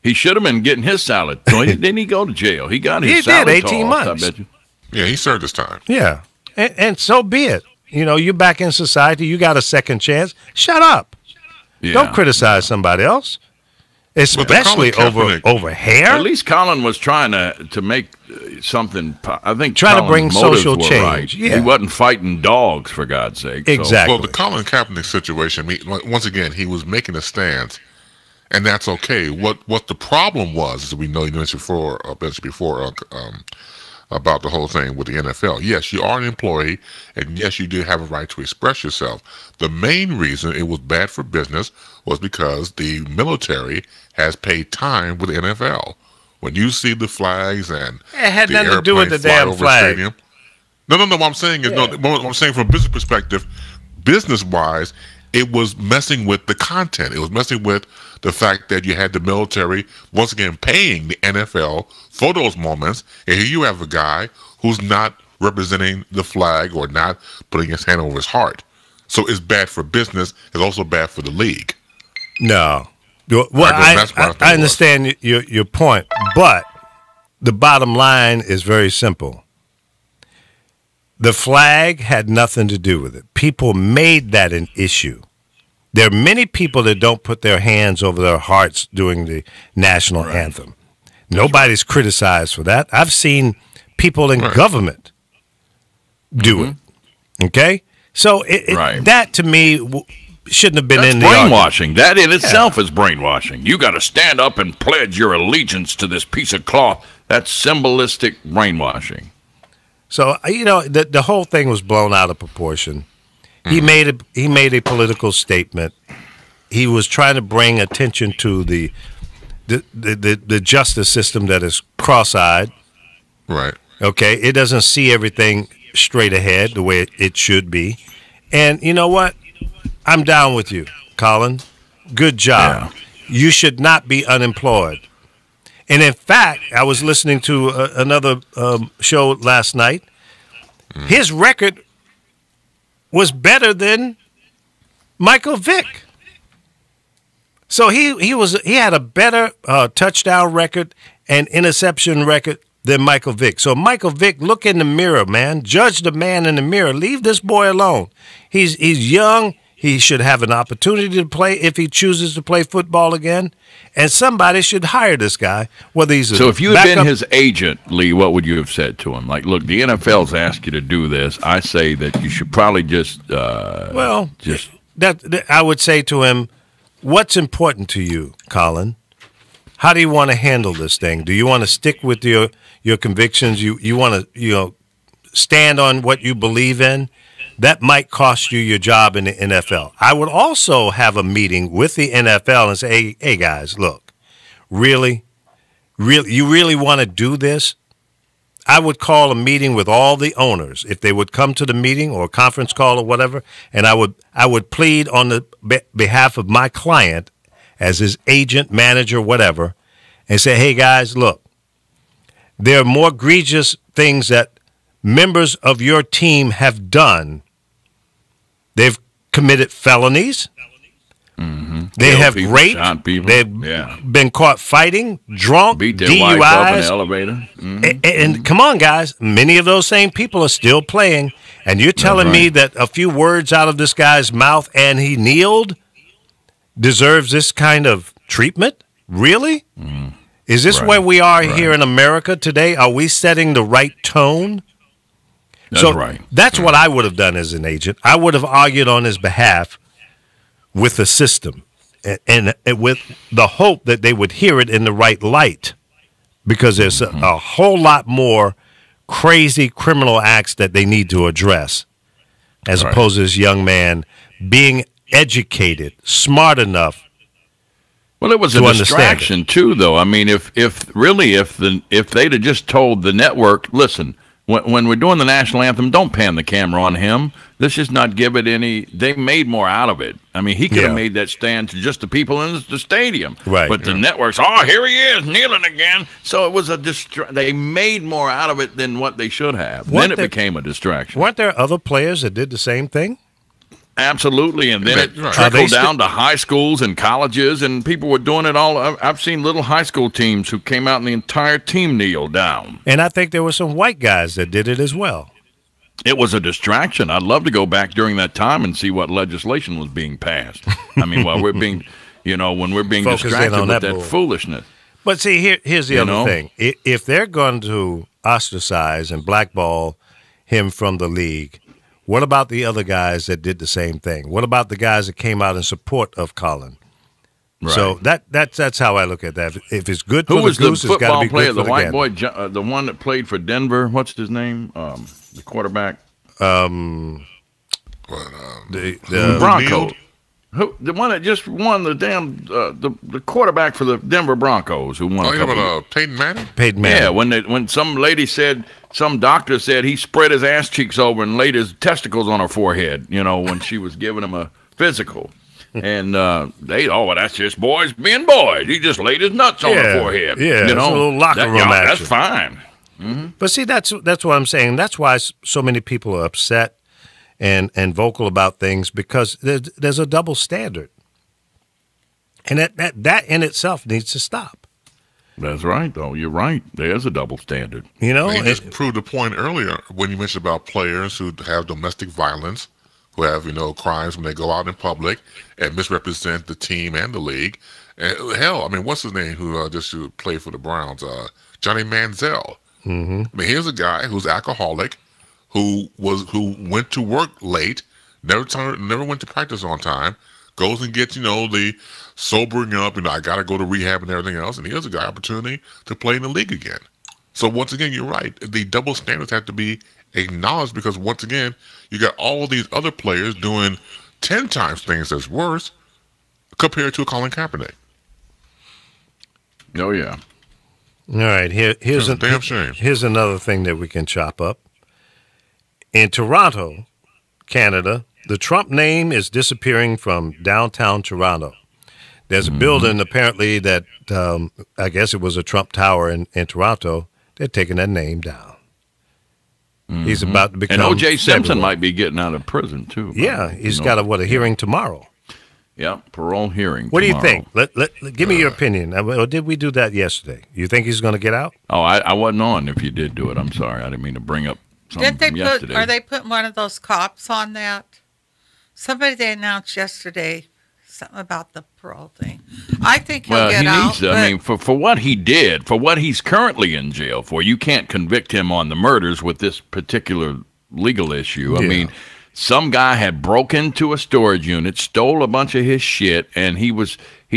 He should have been getting his salad. Didn't he go to jail? He got his He did, salad 18 tossed, months. I bet you. Yeah, he served his time. Yeah, and so be it. You're back in society. You got a second chance. Shut up. Yeah. Don't criticize somebody else, especially Colin over Kaepernick- hair. At least Colin was trying to make something. I think Trying to Colin's bring motives social were change. Right. Yeah. He wasn't fighting dogs, for God's sake. So- Exactly. Well, the Colin Kaepernick situation, once again, he was making a stance, and that's okay. What the problem was, as we know, you mentioned before, about the whole thing with the NFL. Yes, you are an employee, and yes, you do have a right to express yourself. The main reason it was bad for business was because the military has paid time with the NFL. When you see the flags and It had the nothing to do with the airplane fly damn over flag. stadium. No. What I'm saying is, what I'm saying from a business perspective, business-wise, it was messing with the content. It was messing with the fact that you had the military, once again, paying the NFL for those moments. And here you have a guy who's not representing the flag or not putting his hand over his heart. So it's bad for business. It's also bad for the league. No. Well, That's what I thought I it understand your point, but the bottom line is very simple. The flag had nothing to do with it. People made that an issue. There are many people that don't put their hands over their hearts during the national anthem. Nobody's criticized for that. I've seen people in government do it. Okay? So that to me shouldn't have been That's in the argument. brainwashing. That in itself is brainwashing. You got to stand up and pledge your allegiance to this piece of cloth. That's symbolistic brainwashing. So the whole thing was blown out of proportion. He made a political statement. He was trying to bring attention to the justice system that is cross-eyed. Right. Okay, it doesn't see everything straight ahead the way it should be. And you know what? I'm down with you, Colin. Good job. Yeah. You should not be unemployed. And in fact, I was listening to another show last night. His record was better than Michael Vick. So he had a better touchdown record and interception record than Michael Vick. So Michael Vick, look in the mirror, man. Judge the man in the mirror. Leave this boy alone. He's young. He should have an opportunity to play if he chooses to play football again, and somebody should hire this guy. Whether he's so, if you had been his agent, Lee, what would you have said to him? Like, look, the NFL's asked you to do this. I say that you should probably just that I would say to him, what's important to you, Colin? How do you want to handle this thing? Do you want to stick with your convictions? You want to stand on what you believe in? That might cost you your job in the NFL. I would also have a meeting with the NFL and say, hey guys, look, you really want to do this? I would call a meeting with all the owners if they would come to the meeting or a conference call or whatever, and I would plead on the behalf of my client as his agent, manager, whatever, and say, hey guys, look, there are more egregious things that members of your team have done. They've committed felonies. Mm-hmm. They have raped. They've been caught fighting, drunk, beat their DUIs. wife up in the elevator. Mm-hmm. And come on, guys, many of those same people are still playing. And you're telling me that a few words out of this guy's mouth and he kneeled deserves this kind of treatment? Really? Mm-hmm. Is this where we are here in America today? Are we setting the right tone? That's what I would have done as an agent. I would have argued on his behalf with the system and with the hope that they would hear it in the right light, because there's a whole lot more crazy criminal acts that they need to address, as opposed to this young man being educated, smart enough. Well, it was a distraction too, though. I mean, if they'd have just told the network, listen, when we're doing the national anthem, don't pan the camera on him. Let's just not give it any. They made more out of it. I mean, he could have made that stand to just the people in the stadium. Right. But the networks, here he is, kneeling again. So it was they made more out of it than what they should have. Then it became a distraction. Weren't there other players that did the same thing? Absolutely, and then it trickled down to high schools and colleges, and people were doing it all. I've seen little high school teams who came out and the entire team kneeled down. And I think there were some white guys that did it as well. It was a distraction. I'd love to go back during that time and see what legislation was being passed. I mean, while we're being, when we're being distracted with that foolishness. But see, here's the other thing. If they're going to ostracize and blackball him from the league, what about the other guys that did the same thing? What about the guys that came out in support of Colin? Right. So that's how I look at that. If it's good for the goose, it's got to be good for the gander. The white boy, the one that played for Denver. What's his name? The quarterback. The Broncos. The one that just won the damn the quarterback for the Denver Broncos who won. Oh, yeah, Peyton Manning. Peyton Manning. Yeah, when some lady said, some doctor said he spread his ass cheeks over and laid his testicles on her forehead. When she was giving him a physical, and that's just boys being boys. He just laid his nuts on her forehead. Yeah, it's a little locker room action. That's fine. Mm-hmm. But see, that's what I'm saying. That's why so many people are upset and vocal about things, because there's a double standard, and that in itself needs to stop. That's right, though. You're right. There's a double standard. You just proved the point earlier when you mentioned about players who have domestic violence, who have crimes when they go out in public and misrepresent the team and the league. And hell, I mean, what's his name who just played for the Browns? Johnny Manziel. Mm-hmm. I mean, here's a guy who's alcoholic, who went to work late, never went to practice on time, goes and gets the sobering up, I got to go to rehab and everything else, and here's a guy opportunity to play in the league again. So once again, you're right. The double standards have to be acknowledged, because once again, you got all these other players doing 10 times things that's worse compared to a Colin Kaepernick. Oh yeah. All right, here's a damn shame. Here's another thing that we can chop up. In Toronto, Canada, the Trump name is disappearing from downtown Toronto. There's a building, apparently, that I guess it was a Trump Tower in Toronto. They're taking that name down. Mm-hmm. He's about to become... And O.J. Simpson might be getting out of prison, too. Yeah, he's got a hearing tomorrow. Yeah, parole hearing What tomorrow. do you think? Give me your opinion. Or did we do that yesterday? You think he's going to get out? Oh, I wasn't on if you did do it. I'm sorry. I didn't mean to bring up something from yesterday. Are they putting one of those cops on that? Somebody they announced yesterday something about the parole thing. I think he'll get he out. needs to. I mean, for what he did, for what he's currently in jail for, you can't convict him on the murders with this particular legal issue. I mean, some guy had broken into a storage unit, stole a bunch of his shit, and he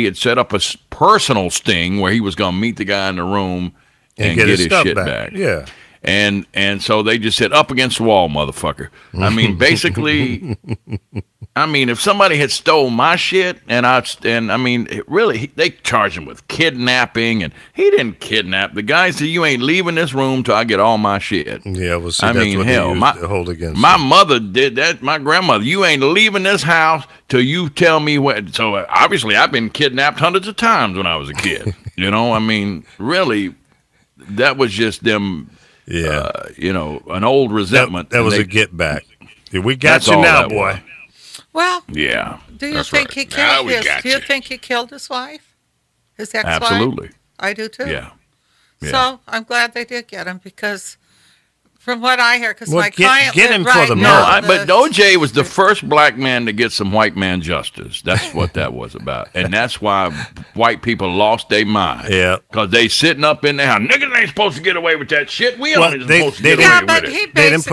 had set up a personal sting where he was going to meet the guy in the room and get his shit back. Yeah. And so they just said, up against the wall, motherfucker. I mean, basically, if somebody had stole my shit, they charged him with kidnapping, and he didn't kidnap. The guy said, you ain't leaving this room till I get all my shit. Yeah, well, see, that's what they used to hold against my him. mother did that. My grandmother, you ain't leaving this house till you tell me what. So obviously, I've been kidnapped hundreds of times when I was a kid. Really, that was just them. Yeah, an old resentment. That was a get back. We got you now, boy. Well, yeah. Do you think he killed his? Do you think he killed his wife, his ex-wife? Absolutely. I do too. Yeah. So I'm glad they did get him because, from what I hear, because my client get him lived for right the now. But OJ was the first black man to get some white man justice. That's what that was about, and that's why white people lost their mind. Yeah, because they sitting up in there, niggas ain't supposed to get away with that shit. We only supposed to get away with it. He they didn't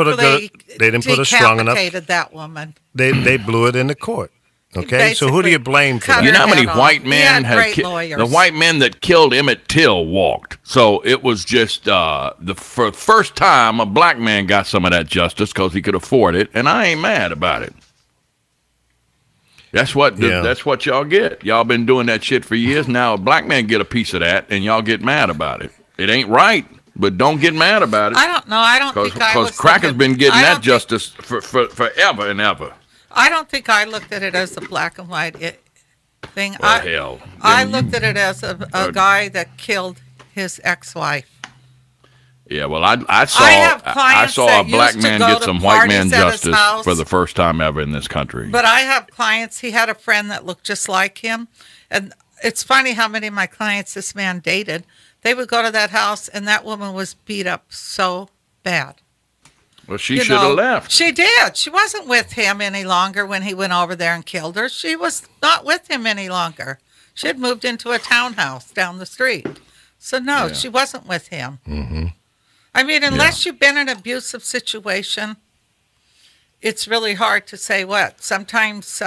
put a strong enough. Decapitated that woman. They blew it in the court. Okay, so who do you blame for that? You know how many white men had the white men that killed Emmett Till walked. So it was just the first time a black man got some of that justice because he could afford it, and I ain't mad about it. That's what y'all get. Y'all been doing that shit for years. Now a black man get a piece of that, and y'all get mad about it. It ain't right, but don't get mad about it. I don't know. I don't think I was. Because Cracker's been getting that justice for forever and ever. I don't think I looked at it as a black and white thing. Well, hell. I looked at it as a guy that killed his ex-wife. Yeah, well, I saw a black man get some white man justice for the first time ever in this country. But I have clients. He had a friend that looked just like him, and it's funny how many of my clients this man dated. They would go to that house, and that woman was beat up so bad. Well, she should have left. She did. She wasn't with him any longer when he went over there and killed her. She was not with him any longer. She had moved into a townhouse down the street. So, no, she wasn't with him. Mm-hmm. I mean, unless you've been in an abusive situation, it's really hard to say what. Sometimes,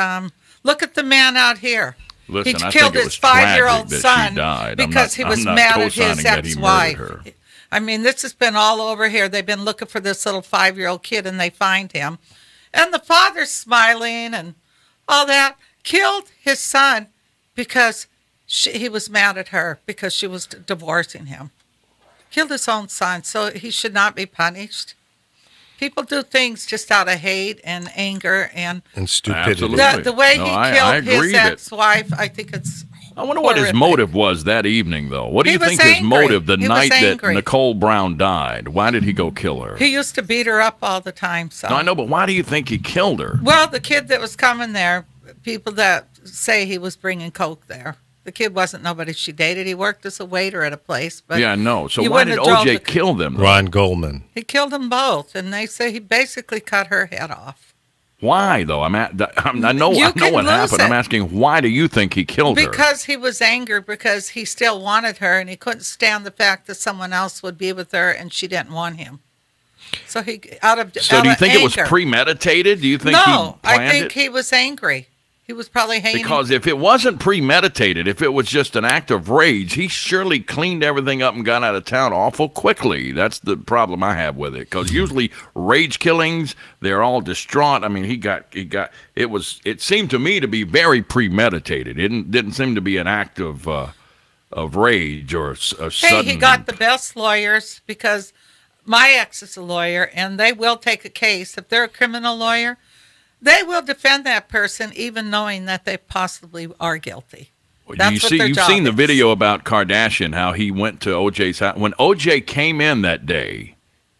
look at the man out here. Listen, he killed his 5-year-old son because he was mad at his ex-wife. I mean, this has been all over here. They've been looking for this little 5-year-old kid, and they find him. And the father's smiling and all that. Killed his son because he was mad at her because she was divorcing him. Killed his own son, so he should not be punished. People do things just out of hate and anger and stupidity. The way he killed his ex-wife, I think it's I wonder what his motive was that evening, though. What do you think his motive the night that Nicole Brown died? Why did he go kill her? He used to beat her up all the time. So. No, I know, but why do you think he killed her? Well, the kid that was coming there, people that say he was bringing coke there. The kid wasn't nobody she dated. He worked as a waiter at a place. But yeah, no. So why did OJ kill them? Though? Ron Goldman. He killed them both, and they say he basically cut her head off. Why, though? I know what happened. I'm asking, why do you think he killed her? Because he was angry because he still wanted her, and he couldn't stand the fact that someone else would be with her, and she didn't want him. So do you think it was premeditated? Do you think he planned it? I think he was angry. He was probably hating. Because if it wasn't premeditated, if it was just an act of rage, he surely cleaned everything up and got out of town awful quickly. That's the problem I have with it. Because usually rage killings, they're all distraught. I mean, it seemed to me to be very premeditated. It didn't seem to be an act of rage or a sudden. Hey, he got the best lawyers because my ex is a lawyer, and they will take a case. If they're a criminal lawyer, they will defend that person even knowing that they possibly are guilty. You've seen the video about Kardashian, how he went to OJ's house. When OJ came in that day,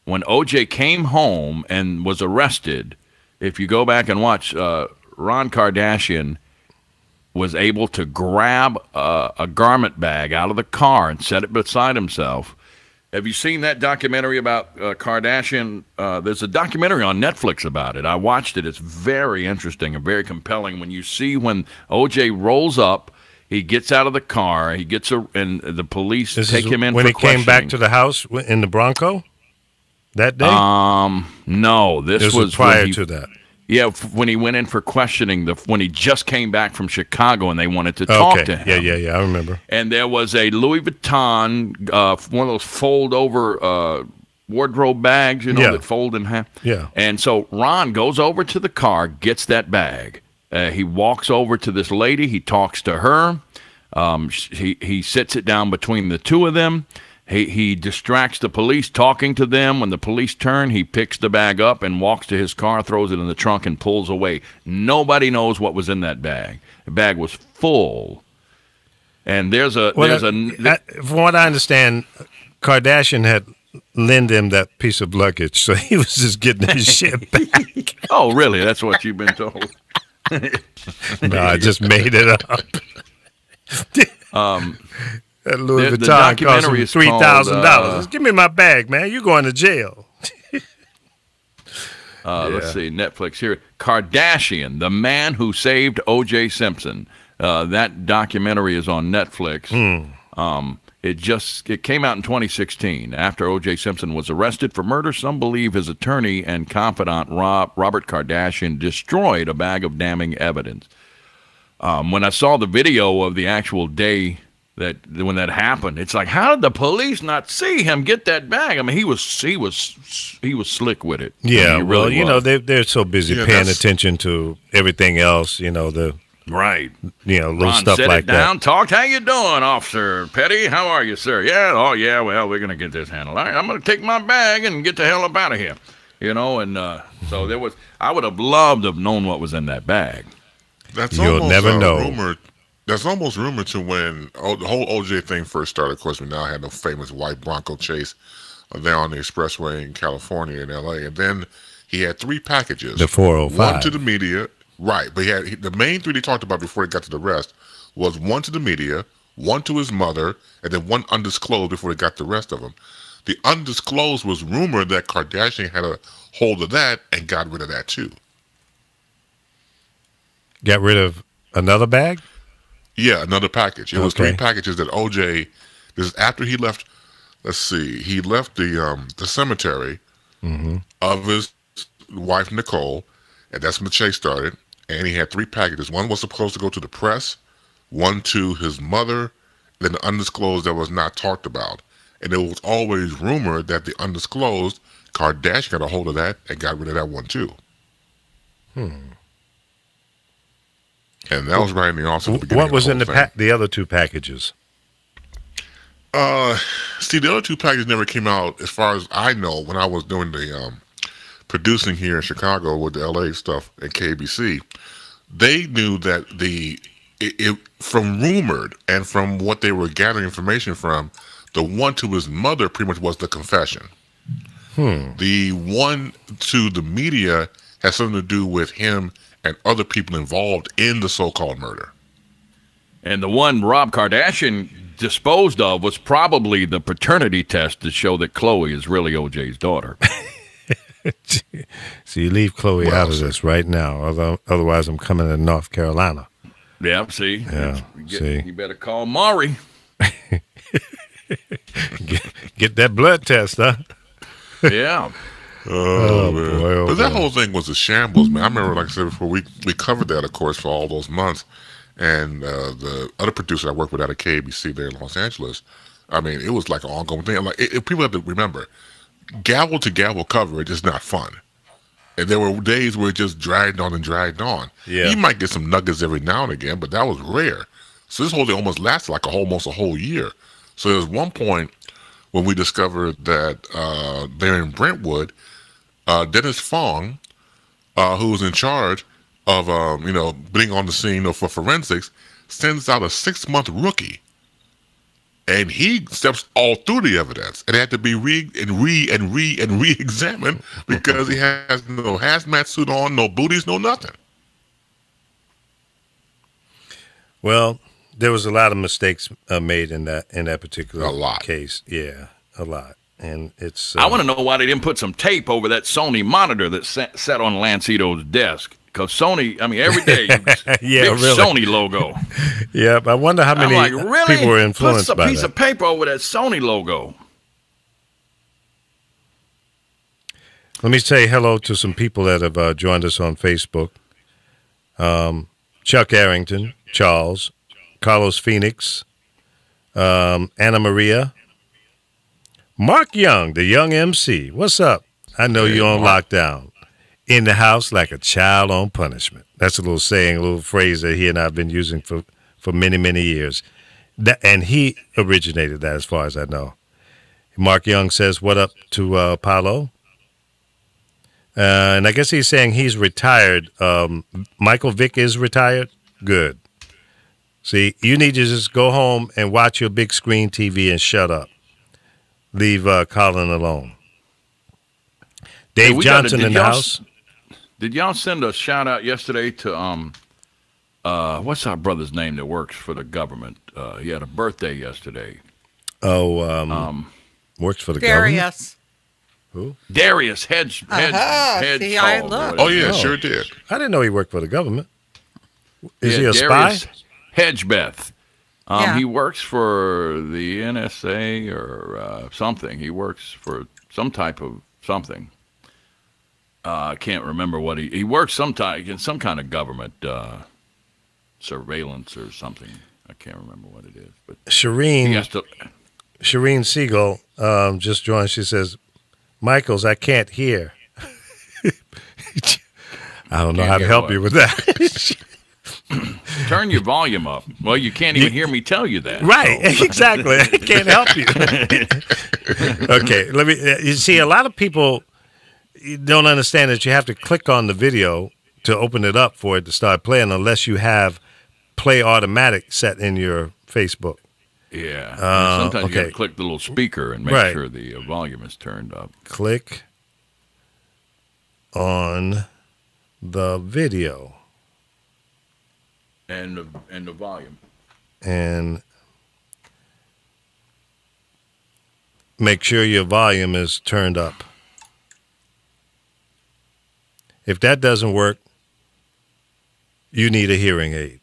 when OJ came home and was arrested, if you go back and watch, Ron Kardashian was able to grab a garment bag out of the car and set it beside himself, Have you seen that documentary about Kardashian? There's a documentary on Netflix about it. I watched it. It's very interesting and very compelling. When you see when O.J. rolls up, he gets out of the car, and the police take him in when for he came back to the house in the Bronco that day? No, this was prior to that. Yeah, when he went in for questioning, when he just came back from Chicago and they wanted to talk to him. Yeah, I remember. And there was a Louis Vuitton, one of those fold-over wardrobe bags, that fold in half. Yeah. And so Ron goes over to the car, gets that bag. He walks over to this lady. He talks to her. He sits it down between the two of them. He distracts the police talking to them. When the police turn, he picks the bag up and walks to his car, throws it in the trunk, and pulls away. Nobody knows what was in that bag. The bag was full. And from what I understand, Kardashian had lent him that piece of luggage, so he was just getting his shit back. Oh, really? That's what you've been told? No, I just made it up. That Louis Vuitton cost him $3,000. Give me my bag, man. You're going to jail. Let's see, Netflix here. Kardashian, the man who saved O.J. Simpson. That documentary is on Netflix. It came out in 2016 after O.J. Simpson was arrested for murder. Some believe his attorney and confidant Robert Kardashian destroyed a bag of damning evidence. When I saw the video of the actual day when that happened, it's like, how did the police not see him get that bag? I mean, he was slick with it. Yeah, I mean, they're so busy paying attention to everything else. Right. Little Ron stuff set like it down, that. Talked. How you doing, Officer Petty? How are you, sir? Yeah. Oh, yeah. Well, we're gonna get this handled. All right, I'm gonna take my bag and get the hell up out of here. And so there was. I would have loved to have known what was in that bag. You'll never know. Rumored. That's almost rumored to when the whole OJ thing first started. Of course, we now had the famous white Bronco chase there on the expressway in California and L.A. And then he had 3 packages. The 405. One to the media. Right. But the main 3 he talked about before he got to the rest was one to the media, one to his mother, and then one undisclosed before he got the rest of them. The undisclosed was rumored that Kardashian had a hold of that and got rid of that too. Got rid of another bag? Yeah, another package. It was 3 packages that OJ. This is after he left. Let's see. He left the cemetery of his wife Nicole, and that's when the chase started. And he had 3 packages. One was supposed to go to the press, one to his mother, then the undisclosed that was not talked about. And it was always rumored that the undisclosed Kardashian got a hold of that and got rid of that one too. And that was right in the also. What was in the other 2 packages? See, the other 2 packages never came out, as far as I know, when I was doing the producing here in Chicago with the LA stuff at KBC. They knew that from rumored and from what they were gathering information from, the one to his mother pretty much was the confession. The one to the media has something to do with him and other people involved in the so-called murder. And the one Rob Kardashian disposed of was probably the paternity test to show that Khloe is really OJ's daughter. So you leave Khloe out of this right now. Otherwise, I'm coming to North Carolina. Yeah, see? Yeah, You better call Maury. Get that blood test, huh? Yeah. Oh, man. But that whole thing was a shambles, man. I remember, like I said before, we covered that, of course, for all those months. And the other producer I worked with out of KBC there in Los Angeles, I mean, it was like an ongoing thing. Like people have to remember, gavel to gavel coverage is not fun. And there were days where it just dragged on and dragged on. Yeah. You might get some nuggets every now and again, but that was rare. So this whole thing almost lasted like almost a whole year. So there was one point when we discovered that there in Brentwood, Dennis Fong, who was in charge of being on the scene for forensics, sends out a 6-month rookie, and he steps all through the evidence, and it had to be re-examined because he has no hazmat suit on, no booties, no nothing. Well, there was a lot of mistakes made in that particular A lot. case. Yeah, a lot. And it's. I want to know why they didn't put some tape over that Sony monitor that sat on Lancito's desk. Because Sony, I mean, every day, big really. Sony logo. Yeah, but I wonder how many people were influenced by that. Put a piece of paper over that Sony logo. Let me say hello to some people that have joined us on Facebook. Chuck Arrington, Charles, Carlos Phoenix, Anna Maria, Mark Young, the young MC. What's up? I know you're on lockdown. In the house like a child on punishment. That's a little saying, a little phrase that he and I have been using for many, many years. And he originated that as far as I know. Mark Young says, what up to Apollo? And I guess he's saying he's retired. Michael Vick is retired? Good. See, you need to just go home and watch your big screen TV and shut up. Leave Colin alone. Dave Johnson in the house. Did y'all send a shout out yesterday to what's our brother's name that works for the government? He had a birthday yesterday. Works for the Darius. Government? Who? Hedge. See, I look. Oh yeah, sure did. I didn't know he worked for the government. Is he a Darius spy? Hedgebeth. Yeah. He works for the NSA or something. He works for some type of something. I can't remember what he works in some kind of government surveillance or something. I can't remember what it is. But Shireen Siegel just joined. She says, Michaels, I can't hear. I don't know how to help you with that. Turn your volume up. Well, you can't even hear me tell you that. Right, so. Exactly. I can't help you. Okay, you see, a lot of people don't understand that you have to click on the video to open it up for it to start playing unless you have play automatic set in your Facebook. Yeah. Sometimes you got to click the little speaker and make sure the volume is turned up. Click on the video. And the volume. And make sure your volume is turned up. If that doesn't work, you need a hearing aid.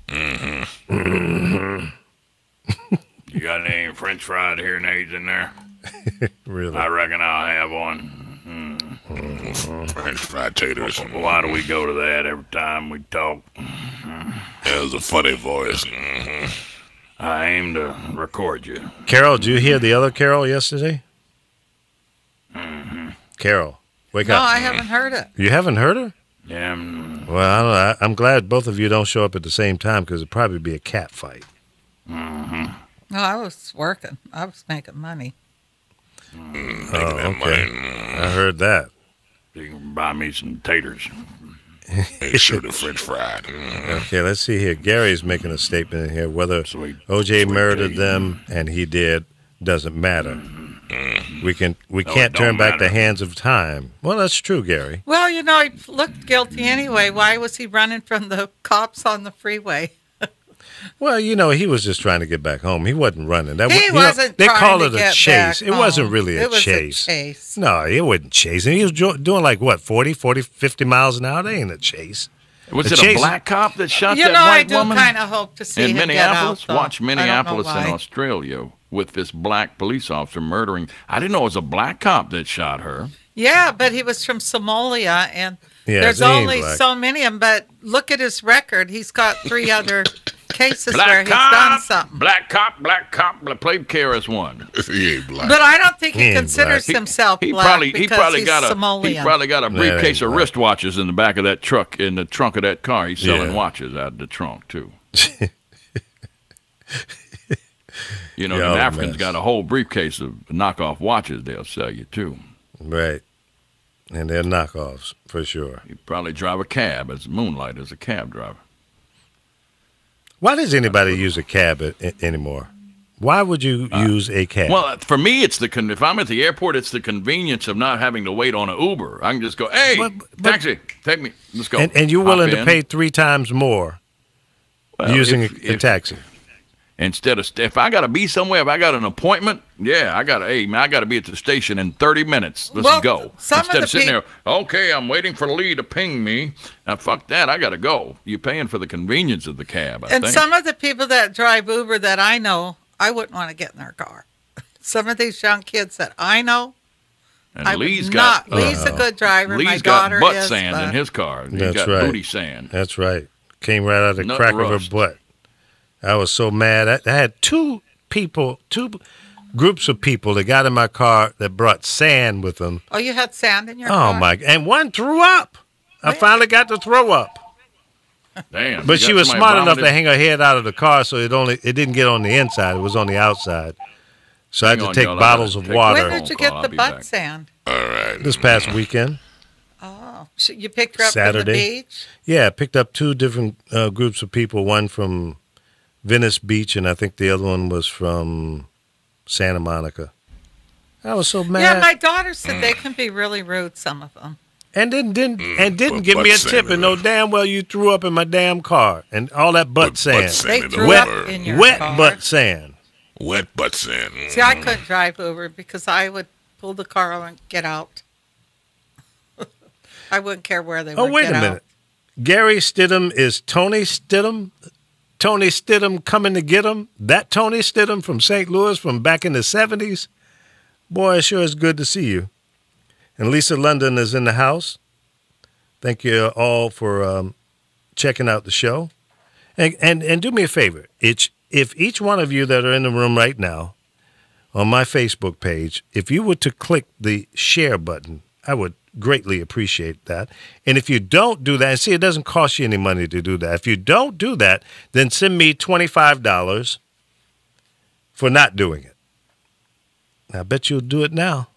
Mm-hmm. You got any French fried hearing aids in there? Really? I reckon I'll have one. French fried taters. Why do we go to that every time we talk? That was a funny voice. I aim to record you. Carol, did you hear the other Carol yesterday? Carol, wake up. No, I haven't heard it. You haven't heard her? Yeah. Well, I don't know. I'm glad both of you don't show up at the same time because it'd probably be a cat fight. No, I was working. I was making money. Okay. I heard that. You can buy me some taters. Make sure the French fried. Okay, let's see here. Gary's making a statement in here. Whether Sweet murdered tea. them, and he did, doesn't matter. We can't it turn don't back the matter. hands of time. Well, that's true, Gary. Well, you know, he looked guilty anyway. Why was he running from the cops on the freeway? Well, you know, he was just trying to get back home. He wasn't running. He wasn't They trying call to it a get chase. back It wasn't home. really a It was a chase. chase. No, it wasn't chasing. He was doing like, what, 40, 50 miles an hour? That ain't a chase. Was The it chase- a black cop that shot You that know, I white do woman? kind of hope to see in him Minneapolis? get out, though. Watch Minneapolis I don't know in why. Australia with this black police officer murdering. I didn't know it was a black cop that shot her. Yeah, but he was from Somalia, and Yeah, there's they ain't only black. so many of them. But look at his record. He's got 3 other cases Black where he's cop, done something. black cop, played KRS-One. He ain't black. But I don't think He he ain't considers black. himself He black probably because he's got a Somalian. briefcase of black. wristwatches in the back of that truck, in the trunk of that car. He's selling Yeah. watches out of the trunk too. You know, Y'all the a Africans mess. got a whole briefcase of knockoff watches they'll sell you too. Right. And they're knockoffs, for sure. You probably drive a cab as moonlight as a cab driver. Why does anybody use a cab anymore? Why would you use a cab? Well, for me, it's if I'm at the airport, it's the convenience of not having to wait on an Uber. I can just go, hey, But- taxi, take me, let's go. and you're Hop willing to in. pay 3 times more Well, using if- a taxi. Instead of, if I got to be somewhere, if I got an appointment, I got to be at the station in 30 minutes. Let's go. Instead of sitting there, okay, I'm waiting for Lee to ping me. Now, fuck that. I got to go. You're paying for the convenience of the cab, I think. Some of the people that drive Uber that I know, I wouldn't want to get in their car. Some of these young kids that I know, and Lee's a good driver. Lee's My got daughter butt is, sand in his car. He's That's got right. booty sand. That's right. Came right out of the crack of her butt. I was so mad. I had two groups of people that got in my car that brought sand with them. Oh, you had sand in your car? Oh, my. And one threw up. I finally got to throw up. Damn. But she was smart enough to hang her head out of the car, so it didn't get on the inside. It was on the outside. So I had to take bottles of water. When did you get the butt sand? All right. This past weekend. Oh, so you picked her up Saturday. from the beach? Yeah, I picked up two different groups of people, one from Venice Beach, and I think the other one was from Santa Monica. I was so mad. Yeah, my daughter said they can be really rude, some of them. And didn't give me a tip, and know damn well you threw up in my damn car, and all that butt sand. They threw up in your wet car. butt sand. Wet butt sand. See, I couldn't drive Uber because I would pull the car and get out. I wouldn't care where they were. Oh, wait a minute. Out. Gary Stidham is Tony Stidham? Tony Stidham coming to get him? That Tony Stidham from St. Louis from back in the 70s? Boy, it sure is good to see you. And Lisa London is in the house. Thank you all for checking out the show. And do me a favor. If each one of you that are in the room right now on my Facebook page, if you were to click the share button, I would greatly appreciate that. And if you don't do that, and see, it doesn't cost you any money to do that. If you don't do that, then send me $25 for not doing it. I bet you'll do it now.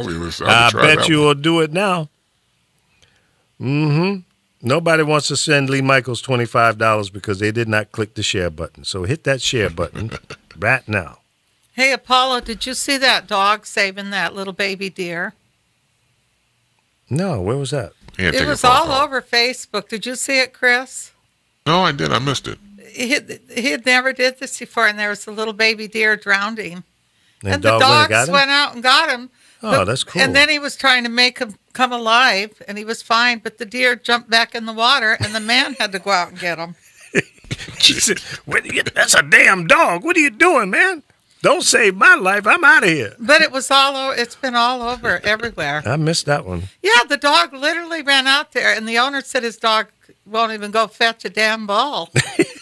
I bet you will do it now. Mm-hmm. Nobody wants to send Lee Michaels $25 because they did not click the share button. So hit that share button right now. Hey, Apollo, did you see that dog saving that little baby deer? No, where was that? It was all over Facebook. Did you see it, Chris? No, I did. I missed it. He had never did this before, and there was a little baby deer drowning. And the dogs went out and got him. Oh, that's cool. And then he was trying to make him come alive, and he was fine, but the deer jumped back in the water, and the man had to go out and get him. Jesus, that's a damn dog. What are you doing, man? Don't save my life. I'm out of here. But it's been all over everywhere. I missed that one. Yeah, the dog literally ran out there, and the owner said his dog won't even go fetch a damn ball.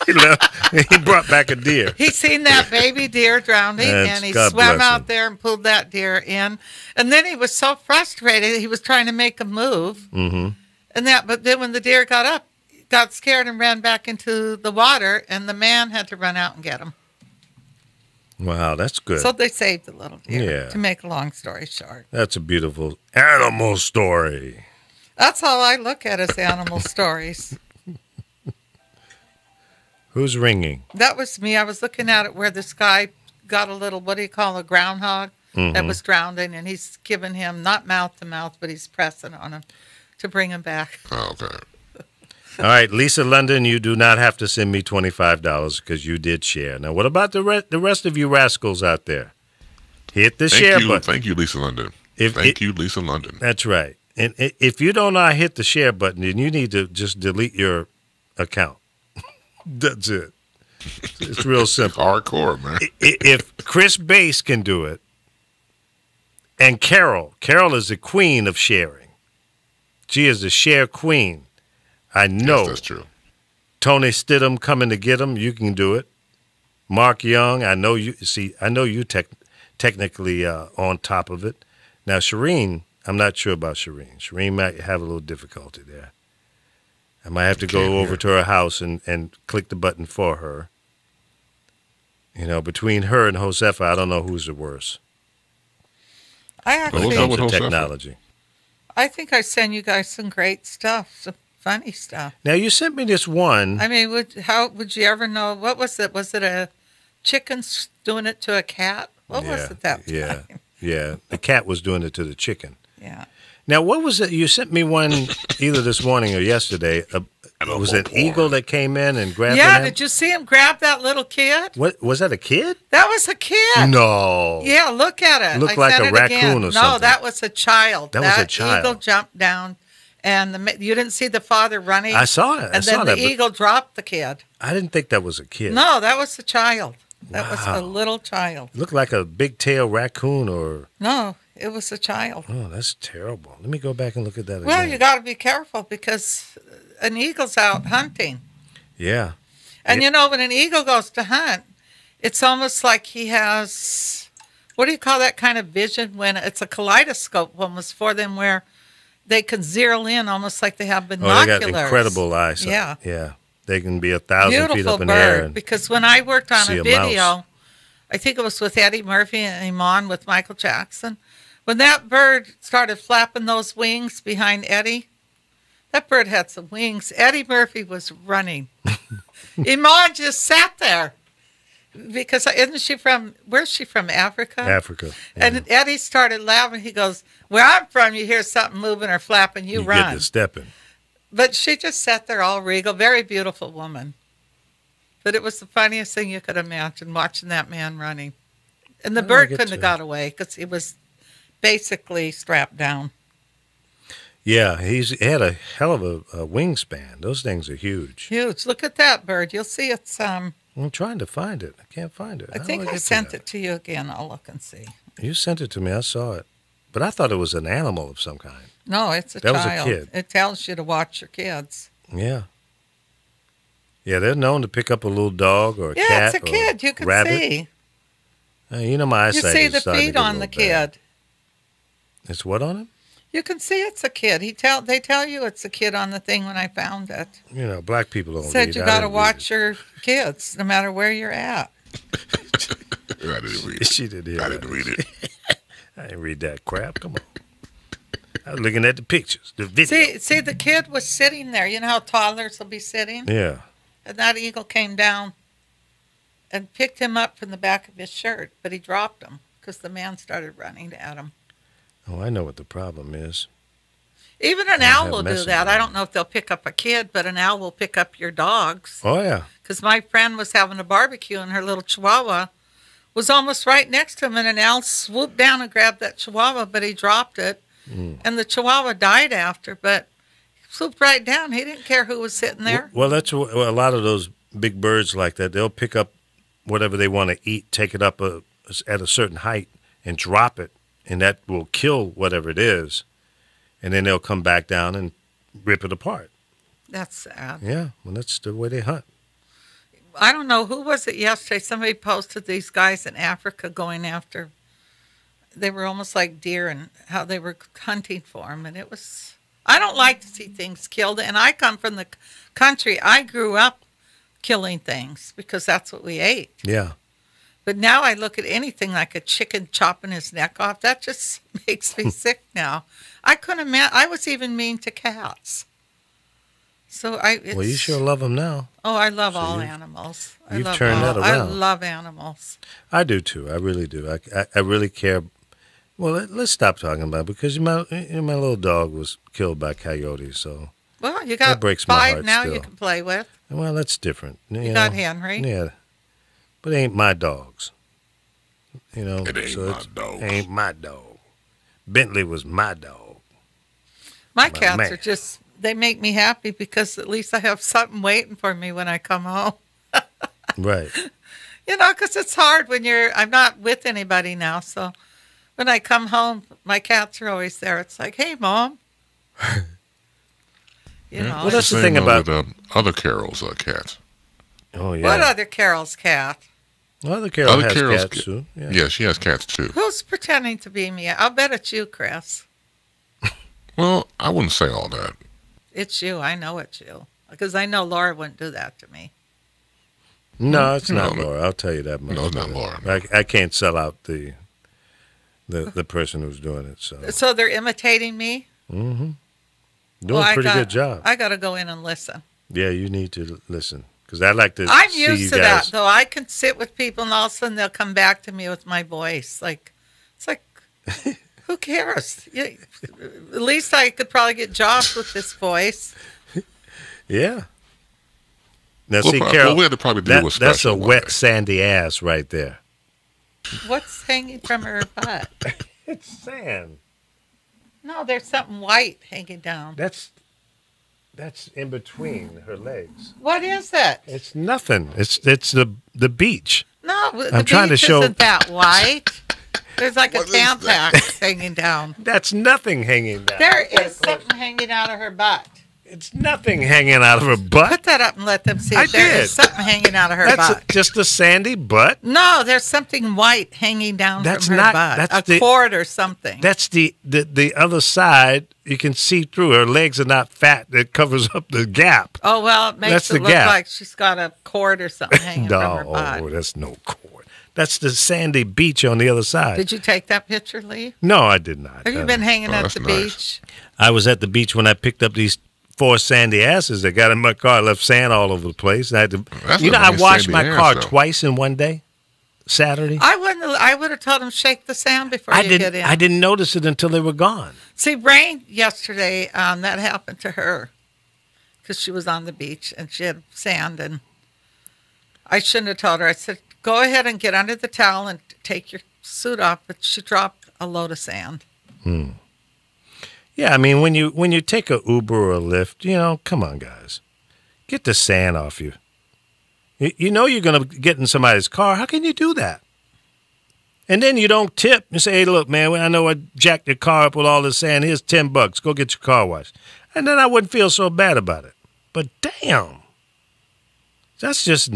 He brought back a deer. He seen that baby deer drowning, and he swam out there and pulled that deer in. And then he was so frustrated, he was trying to make him move. Mm-hmm. But then when the deer got up, got scared and ran back into the water, and the man had to run out and get him. Wow, that's good. So they saved the little deer, Yeah. to make a long story short. That's a beautiful animal story. That's all I look at as animal stories. Who's ringing? That was me. I was looking at it where this guy got a little, what do you call a groundhog that was drowning, and he's giving him, not mouth to mouth, but he's pressing on him to bring him back. Oh, okay. All right, Lisa London, you do not have to send me $25 because you did share. Now, what about the rest of you rascals out there? Hit the share button. Thank you, Lisa London. Thank you, Lisa London. That's right. And if you don't know how to hit the share button, then you need to just delete your account. That's it. It's real simple. Hardcore, man. If Chris Bass can do it, and Carol is the queen of sharing. She is the share queen. I know. Yes, that's true. Tony Stidham coming to get him. You can do it. Mark Young, I know you. See, I know you technically on top of it. Now, Shireen, I'm not sure about Shireen. Shireen might have a little difficulty there. I might have to go over to her house and click the button for her. You know, between her and Josefa, I don't know who's the worst. When it comes to technology. I think I send you guys some great stuff, some funny stuff. Now, you sent me this one. I mean, how would you ever know? What was it? Was it a chicken doing it to a cat? What was it that time? Yeah. The cat was doing it to the chicken. Yeah. Now, what was it? You sent me one either this morning or yesterday Was it an eagle that came in and grabbed him? Yeah, did you see him grab that little kid? What was that? A kid? That was a kid. No. Yeah, look at it. Looked like a raccoon or something. No, that was a child. That was a child. Eagle jumped down, and you didn't see the father running. I saw it. And then the eagle dropped the kid. I didn't think that was a kid. No, that was a child. That was a little child. Looked like a big-tailed raccoon or... No, it was a child. Oh, that's terrible. Let me go back and look at that again. Well, you got to be careful because an eagle's out hunting. Yeah. And when an eagle goes to hunt, it's almost like he has, what do you call that kind of vision when it's a kaleidoscope almost for them where they can zero in almost like they have binoculars. Oh, they got incredible eyesight. Yeah. Yeah. They can be 1,000 Beautiful feet up in the bird, air. because when I worked on see a a video, mouse. I think it was with Eddie Murphy and Iman with Michael Jackson, when that bird started flapping those wings behind Eddie, that bird had some wings. Eddie Murphy was running. Iman just sat there. Because where's she from, Africa? Africa. Yeah. And Eddie started laughing. He goes, where I'm from, you hear something moving or flapping, you run. Get to stepping. But she just sat there all regal, very beautiful woman. But it was the funniest thing you could imagine, watching that man running. And the bird couldn't have got away because he was basically strapped down. Yeah, he had a hell of a wingspan. Those things are huge. Huge. Look at that bird. You'll see it's... I'm trying to find it. I can't find it. I think I sent it to you again. I'll look and see. You sent it to me. I saw it. But I thought it was an animal of some kind. No, it's a child. That was a kid. It tells you to watch your kids. Yeah. Yeah, they're known to pick up a little dog or a cat. Yeah, it's a kid. You can rabbit. see. My eyesight You see is the starting to feet get a on the little bad. kid. It's what on him? You can see it's a kid. They tell you it's a kid on the thing when I found it. Black people don't Said read. you got to watch your kids no matter where you're at. I didn't read it. She didn't hear I didn't read it. I didn't read that crap. Come on. I was looking at the pictures, the video. See, the kid was sitting there. You know how toddlers will be sitting? Yeah. And that eagle came down and picked him up from the back of his shirt, but he dropped him because the man started running at him. Oh, I know what the problem is. Even an owl will do that. I don't know if they'll pick up a kid, but an owl will pick up your dogs. Oh, yeah. Because my friend was having a barbecue and her little chihuahua was almost right next to him, and an owl swooped down and grabbed that chihuahua, but he dropped it. And the chihuahua died after, but he swooped right down. He didn't care who was sitting there. Well, that's a lot of those big birds like that. They'll pick up whatever they want to eat, take it up at a certain height, and drop it, and that will kill whatever it is. And then they'll come back down and rip it apart. That's sad. Yeah, well, that's the way they hunt. I don't know, who was it yesterday? Somebody posted these guys in Africa going after, they were almost like deer and how they were hunting for them. And it was, I don't like to see things killed. And I come from the country. I grew up killing things because that's what we ate. Yeah. But now I look at anything like a chicken chopping his neck off. That just makes me sick now. I couldn't imagine. I was even mean to cats. So well, you sure love them now. Oh, I love all animals. You've turned that around. I love animals. I do too. I really do. I really care. Well, let's stop talking about it because my little dog was killed by coyotes. So well, you got that breaks my 5 heart now still. You can play with. Well, that's different. You got Henry. Yeah, but it ain't my dogs. It ain't my dog. Ain't my dog. Bentley was my dog. My cats are just, they make me happy because at least I have something waiting for me when I come home. Right. Because it's hard when I'm not with anybody now. So when I come home, my cats are always there. It's like, hey, Mom. Well, that's the thing about other Carol's cats. Oh, yeah. What other Carol's cat? Other Carol has cats, too. Yeah, she has cats, too. Who's pretending to be me? I'll bet it's you, Chris. Well, I wouldn't say all that. It's you. I know it's you. Because I know Laura wouldn't do that to me. No, it's not Laura. I'll tell you that much. No, it's not Laura. I can't sell out the person who's doing it. So they're imitating me? Mm-hmm. Doing a pretty good job. I got to go in and listen. Yeah, you need to listen. Because I like to I'm see you used to guys. that, though. I can sit with people and all of a sudden they'll come back to me with my voice. It's like, who cares? At least I could probably get jobs with this voice. Yeah. Now, Well, see, well, Carol, we had to probably do a that's special a one wet, day. sandy ass right there. What's hanging from her butt? It's sand. No, there's something white hanging down. That's in between her legs. What is it? It's nothing. It's the beach. No, the I'm trying to beach show- isn't that white. There's like a What is that? Tampax hanging down. That's nothing hanging down. There is something hanging out of her butt. It's nothing hanging out of her butt. Put that up and let them see I if there did. is something hanging out of her That's butt. just a sandy butt. No, there's something white hanging down That's from her not- butt. that's A the- cord or something. That's the other side. You can see through. Her legs are not fat. It covers up the gap. Oh, well, it That's makes the it look gap. like she's got a cord or something hanging from her No, butt. that's no cord. That's the sandy beach on the other side. Did you take that picture, Lee? No, I did not. Have you been hanging at that's the nice. beach? I was at the beach when I picked up these 4 sandy asses that got in my car. I left sand all over the place. I had to, That's you know, a I nice washed sandy my ass, car though. twice in one day. Saturday. I would have told him shake the sand before I you didn't. get in. I didn't notice it until they were gone. See, Rain yesterday, that happened to her because she was on the beach and she had sand, and I shouldn't have told her. I said, go ahead and get under the towel and take your suit off, but she dropped a load of sand. Yeah, I mean, when you take a Uber or a Lyft, you know, come on, guys, get the sand off you. You know you're going to get in somebody's car. How can you do that? And then you don't tip. You say, hey, look, man, I know I jacked your car up with all this sand. Here's $10. Go get your car washed. And then I wouldn't feel so bad about it. But damn, that's just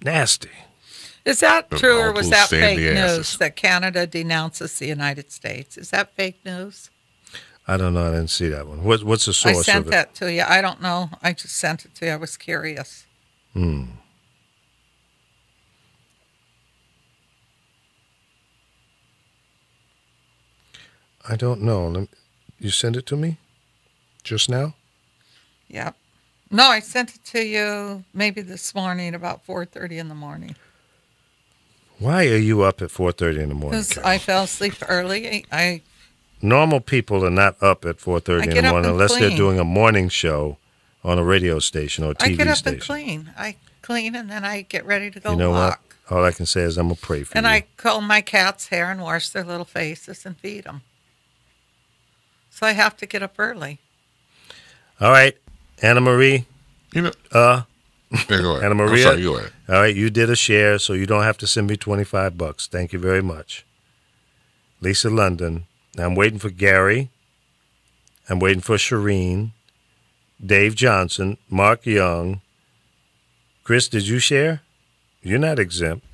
nasty. Is that Them true, or was awful that fake sandy news asses. that Canada denounces the United States? Is that fake news? I don't know. I didn't see that one. What's the I source sent of it? that to you. I don't know. I just sent it to you. I was curious. I don't know. You send it to me just now? Yep. No, I sent it to you maybe this morning about 4:30 in the morning. Why are you up at 4:30 in the morning? Because Carol? I fell asleep early. Normal people are not up at 4:30 I in get the up morning and unless they're clean. doing a morning show on a radio station or TV I get up station. and clean. I clean and then I get ready to go You know walk. what? All I can say is I'm gonna pray for And you. I comb my cat's hair and wash their little faces and feed them. So I have to get up early. All right, Anna Marie. You know, Uh, yeah, go ahead. Anna I'm Maria. sorry, go ahead. All right, you did a share, so you don't have to send me $25. Thank you very much. Lisa London. I'm waiting for Gary. I'm waiting for Shireen. Dave Johnson. Mark Young. Chris, did you share? You're not exempt.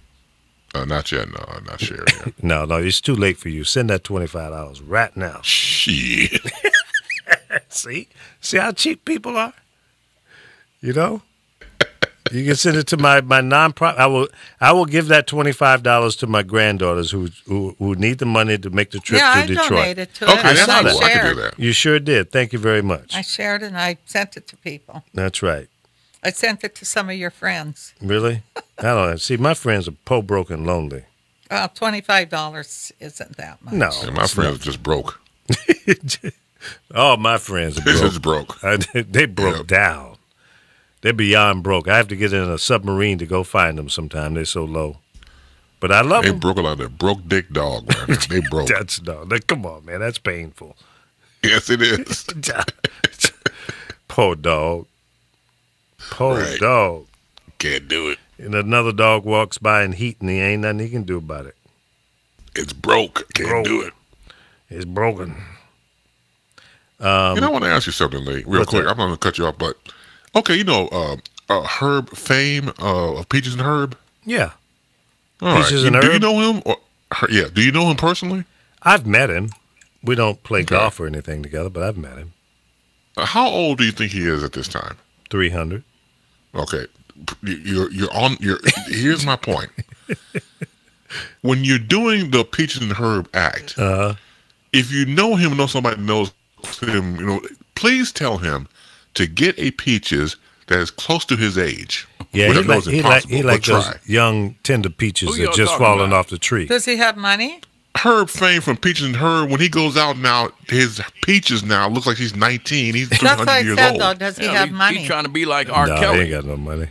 Not yet. No, I'm not sharing yet. No, it's too late for you. Send that $25 right now. Shit. See how cheap people are? You know? You can send it to my nonprofit. I will give that $25 to my granddaughters who need the money to make the trip Yeah, to I Detroit. donated to Okay, it. that's and cool. I can shared. do that. You sure did. Thank you very much. I shared and I sent it to people. That's right. I sent it to some of your friends. Really? I don't know. See, my friends are po broke and lonely. $25 isn't that much. No. Yeah, my friends just broke. All my friends are They broke. just broke. They broke Yep. down. They're beyond broke. I have to get in a submarine to go find them sometime. They're so low. But I love They them. broke a lot of broke dick dog, man. They broke. That's no. Come on, man. That's painful. Yes, it is. Poor dog. Poor Right. dog. Can't do it. And another dog walks by in heat and he ain't nothing he can do about it. It's broke. Can't Broke. do it. It's broken. I want to ask you something, Lee, real what's quick. that? I'm going to cut you off, but okay, you know, Herb Fame of Peaches and Herb. Yeah. All right. Peaches and Do you Herb? know him? Yeah. Do you know him personally? I've met him. We don't play Okay. golf or anything together, but I've met him. How old do you think he is at this time? 300. Okay, you're on. Here's my point. When you're doing the Peaches and Herb act, if you know him, know somebody knows him, you know, please tell him to get a Peaches that is close to his age. Yeah, Which I he know like, is he like, impossible, he like but those try. young, tender peaches Who that y'all just talking fallen about? off the tree. Does he have money? Herb Fame from Peaches and Herb, when he goes out now, his Peaches now looks like he's 19. He's 300 years old. Though, does he have money? He's trying to be like R. No, Kelly. he ain't got no money.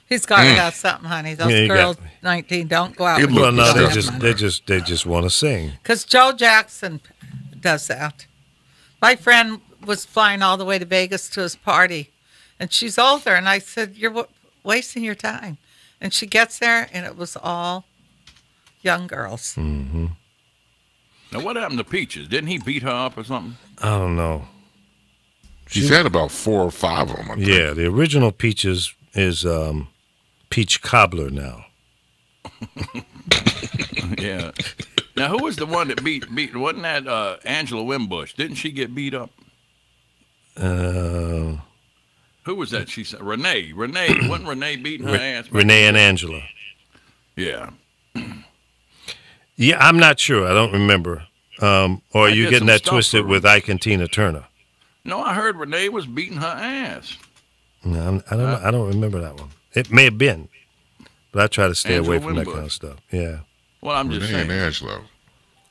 He's got to have something, honey. Those girls, 19, don't go out. Well, no, they just want to sing. Because Joe Jackson does that. My friend was flying all the way to Vegas to his party, and she's older. And I said, "You're wasting your time." And she gets there, and it was all young girls. Mm-hmm. Now, what happened to Peaches? Didn't he beat her up or something? I don't know. She's had about 4 or 5 of them. I think. Yeah, the original Peaches is Peach Cobbler now. Yeah. Now, who was the one that beat? Wasn't that Angela Wimbush? Didn't she get beat up? Who was that? She said Renee. Wasn't Renee beating her ass? Renee and Angela. Yeah. Yeah, I'm not sure. I don't remember. Or are you getting that twisted with Ike and Tina Turner? No, I heard Renee was beating her ass. No, I don't know. I don't remember that one. It may have been, but I try to stay away from that kind of stuff. Yeah. Well, I'm just saying. And Angela.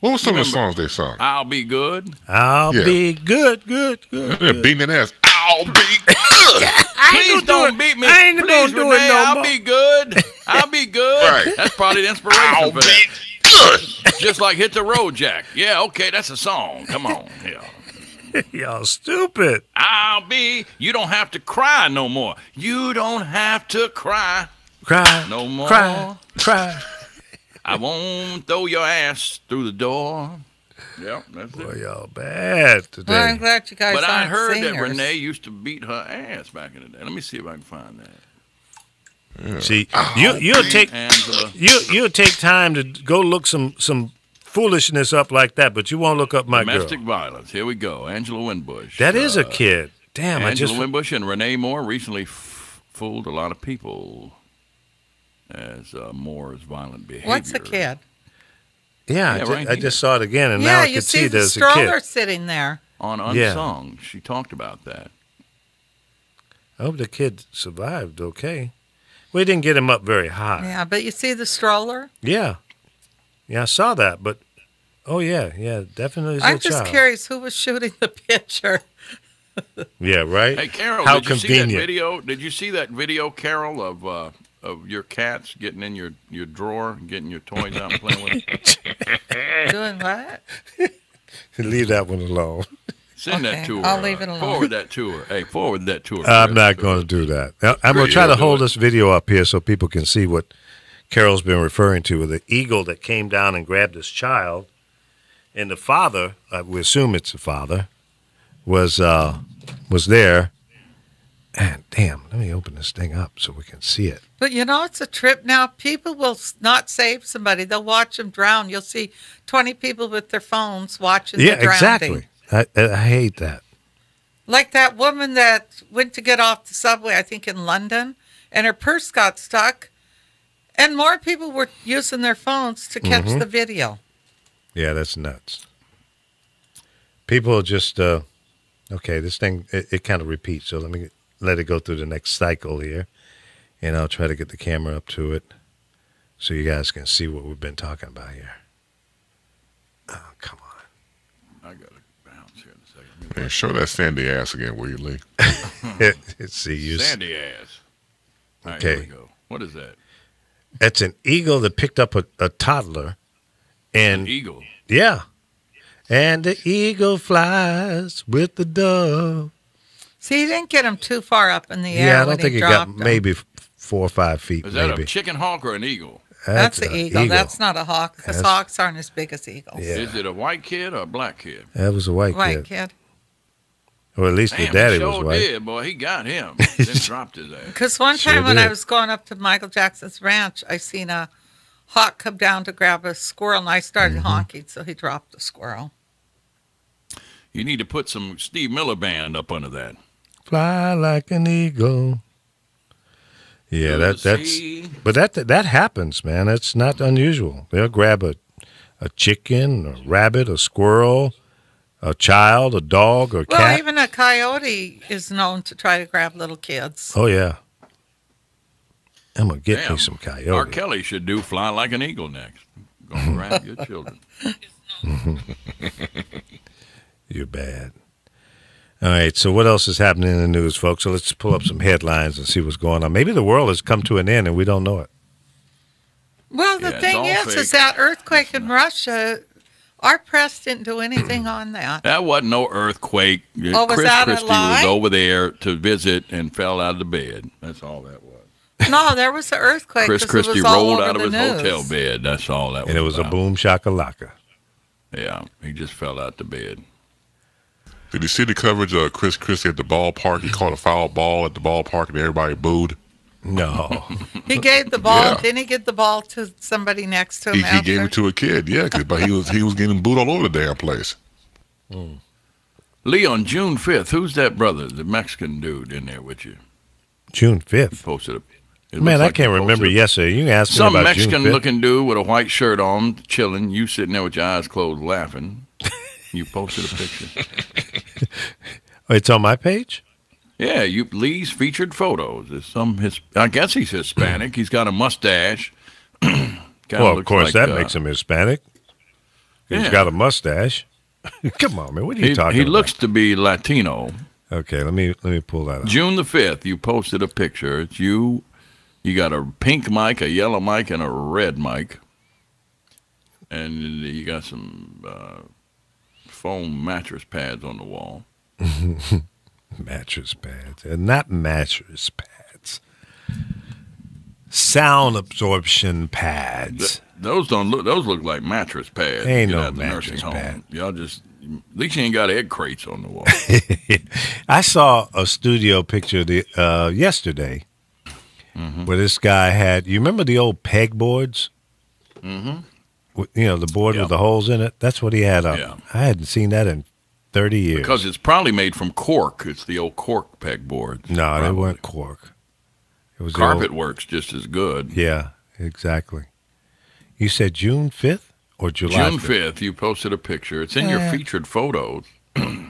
What were some of the songs they sung? I'll be good. I'll be good. They're beating an ass. I'll be good. Please don't beat me. I ain't Please, gonna do Renee, it no I'll more. be good. I'll be good. Right. That's probably the inspiration I'll for be that. good. Just like Hit the Road Jack. Yeah, okay, that's a song. Come on. Yeah. Y'all stupid. You don't have to cry no more. You don't have to cry. Cry. No more. Cry. I won't throw your ass through the door. Yep, that's Boy, it. y'all bad today. Well, I'm glad you guys But I aren't heard singers. that Renee used to beat her ass back in the day. Let me see if I can find that. Yeah. See, you'll take Angela. you'll take time to go look some foolishness up like that, but you won't look up my Domestic girl. violence. Here we go. Angela Wimbush. That is a kid. Damn, Angela Wimbush and Renee Moore recently fooled a lot of people as Moore's violent behavior. What's a kid? Yeah, right I here. just saw it again, and now I you can see see the there's a stroller kid. sitting there. On Yeah. Unsung, she talked about that. I hope the kid survived okay. We didn't get him up very high. Yeah, but you see the stroller? Yeah, I saw that, but definitely. I'm just curious who was shooting the picture. Yeah, right. Hey, Carol, How did you see that convenient. video? Did you see that video, Carol, of your cats getting in your drawer, getting your toys out and playing with them? Doing what? Leave that one alone. Send Okay, that to her. I'll leave it alone. Forward that to her. Hey, forward that to her. I'm not going to do that. I'm going to try to hold this video up here so people can see what Carol's been referring to with the eagle that came down and grabbed his child, and the father, we assume it's the father, was there. And damn, let me open this thing up so we can see it. But it's a trip now. People will not save somebody. They'll watch them drown. You'll see 20 people with their phones watching the drowning. Exactly. I hate that. Like that woman that went to get off the subway, I think in London, and her purse got stuck. And more people were using their phones to catch the video. Yeah, that's nuts. People just, okay, this thing, it kind of repeats. So let me let it go through the next cycle here. And I'll try to get the camera up to it so you guys can see what we've been talking about here. Oh, come on. I got to bounce here in a second. And show that Sandy ass again, will you, Lee? See, you Sandy ass. All right, Okay. here we go. What is that? It's an eagle that picked up a toddler. And An eagle. yeah. And the eagle flies with the dove. See, he didn't get him too far up in the air. Yeah, I don't when think he he got dropped him. maybe 4 or 5 feet. Is that maybe. a chicken hawk or an eagle? That's an an eagle. That's not a hawk, because That's- hawks aren't as big as eagles. Yeah. Is it a white kid or a black kid? That was a white Right, kid. kid. Or at least Damn, his daddy he sure was white. did, boy. He got him. Then dropped his ass. Because one Sure time when did. I was going up to Michael Jackson's ranch, I seen a hawk come down to grab a squirrel, and I started honking, so he dropped the squirrel. You need to put some Steve Miller Band up under that. Fly like an eagle. Yeah, that's See? but that happens, man. That's not unusual. They'll grab a chicken, a rabbit, a squirrel, a child, a dog, or a Well, cat. even a coyote is known to try to grab little kids. Oh yeah. I'm gonna get Damn. me some R. coyote. Kelly should do Fly Like an Eagle next. Gonna grab your children. You're bad. All right, so what else is happening in the news, folks? So let's pull up some headlines and see what's going on. Maybe the world has come to an end and we don't know it. Well, the thing is that earthquake in Russia, our press didn't do anything on that. That wasn't no earthquake. Oh, was Chris that Christie a lie? was over there to visit and fell out of the bed. That's all that was. No, there was an earthquake. Chris Christie rolled out of his hotel bed. That's all that was. And it was about. a boom shakalaka. Yeah, he just fell out the bed. Did you see the coverage of Chris Christie at the ballpark? He caught a foul ball at the ballpark and everybody booed. No. He gave the ball. Yeah. Didn't he give the ball to somebody next to him? He gave it to a kid, yeah, but he was getting booed all over the damn place. Lee, on June 5th, who's that brother, the Mexican dude in there with you? June 5th. Posted it. Man, I can't remember yesterday. You asked me Some about Mexican-looking dude with a white shirt on, chilling. You sitting there with your eyes closed, laughing. You posted a picture. It's on my page? Yeah, Lee's featured photos. There's I guess he's Hispanic. He's got a mustache. Well, of course, that makes him Hispanic. He's got a mustache. Come on, man. What are you talking about? He looks to be Latino. Okay, let me pull that up. June the 5th, you posted a picture. It's you. You got a pink mic, a yellow mic, and a red mic. And you got some foam mattress pads on the wall. Mattress pads. And not mattress pads. Sound absorption pads. Those look like mattress pads. Ain't no mattress pad. Y'all just, at least you ain't got egg crates on the wall. I saw a studio picture yesterday where this guy had, you remember the old pegboards? Mm-hmm. You know, the board with the holes in it? That's what he had up. Yeah. I hadn't seen that in 30 years. Because it's probably made from cork. It's the old cork pegboards. No, probably. they weren't cork. It was Carpet works just as good. Yeah, exactly. You said June 5th or July 5th? June 5th, you posted a picture. It's in your featured photos.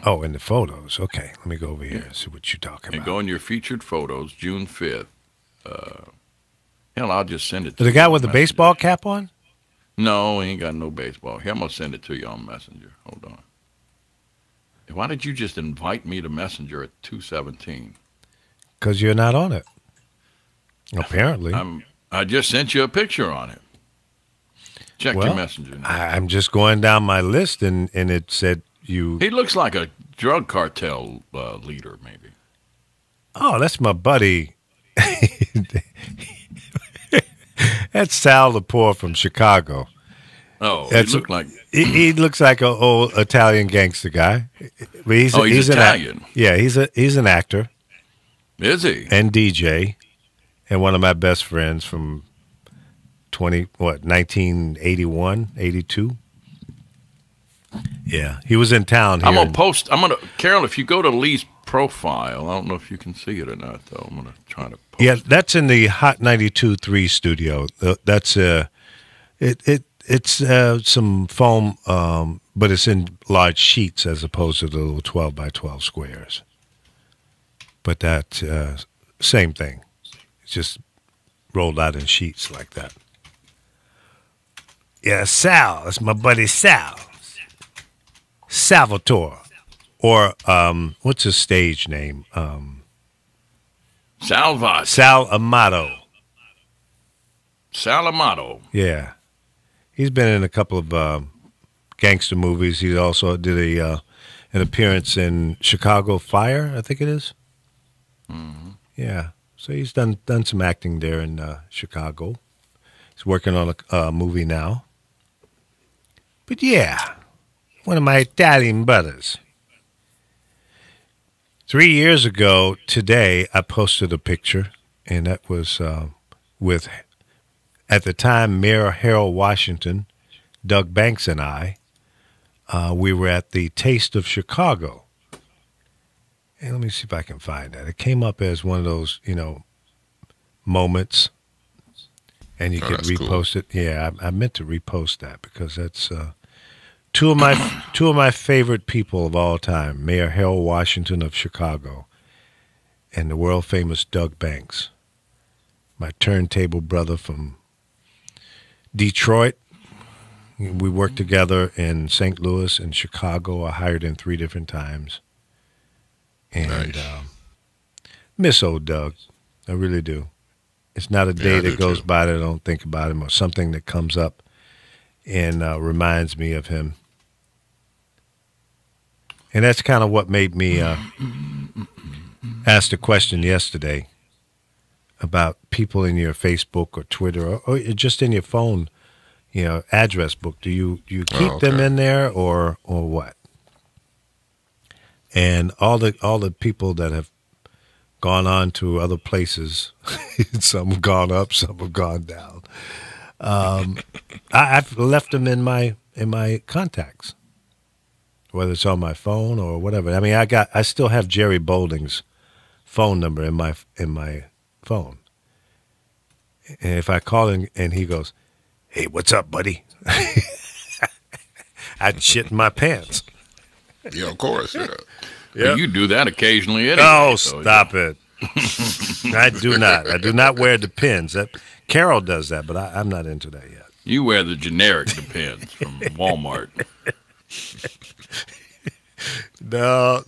Oh, in the photos. Okay, let me go over here and see what you're talking And about. go in your featured photos, June 5th. Hell, I'll just send it to The you. guy with the baseball cap on? No, he ain't got no baseball. Here, I'm going to send it to you on Messenger. Hold on. Why did you just invite me to Messenger at 2:17? Because you're not on it. Apparently. I just sent you a picture on it. Check your Messenger. I'm just going down my list, and it said you... He looks like a drug cartel leader, maybe. Oh, that's my buddy. That's Sal Lepore from Chicago. Oh, he looks like an old Italian gangster guy. But he's Italian. He's an actor. Is he? And DJ, and one of my best friends from 1981, 82. Yeah, he was in town here. Carol, if you go to Lee's profile, I don't know if you can see it or not, though. I'm going to try to post Yeah, that's in the Hot 92.3 studio. That's it's some foam, but it's in large sheets as opposed to the little 12 by 12 squares. But that same thing. It's just rolled out in sheets like that. Yeah, Sal. That's my buddy Sal. Salvatore. Or what's his stage name? Salvat. Sal Amato. Sal Amato. Yeah. He's been in a couple of gangster movies. He also did an appearance in Chicago Fire, I think it is. Mm-hmm. Yeah. So he's done some acting there in Chicago. He's working on a movie now. But yeah, one of my Italian brothers. 3 years ago today, I posted a picture, and that was with, at the time, Mayor Harold Washington, Doug Banks, and I. We were at the Taste of Chicago. And let me see if I can find that. It came up as one of those, moments, and you could repost cool. It. Yeah, I meant to repost that because that's two of my favorite people of all time: Mayor Harold Washington of Chicago, and the world famous Doug Banks, my turntable brother from Detroit. We worked together in St. Louis and Chicago. I hired him 3 different times. And miss old Doug. I really do. It's not a day that goes by that I don't think about him, or something that comes up and reminds me of him. And that's kind of what made me ask the question yesterday about people in your Facebook or Twitter or just in your phone, address book. Do you keep them in there or what? And all the people that have gone on to other places, some have gone up, some have gone down. I've left them in my contacts, whether it's on my phone or whatever. I mean, I still have Jerry Bolding's phone number in my phone. And if I call him and he goes, "Hey, what's up, buddy?" I'd shit in my pants. Yeah, of course. Yeah. Well, you do that occasionally anyway. Oh, stop it. I do not. I do not wear Depends. Carol does that, but I'm not into that yet. You wear the generic Depends from Walmart. No.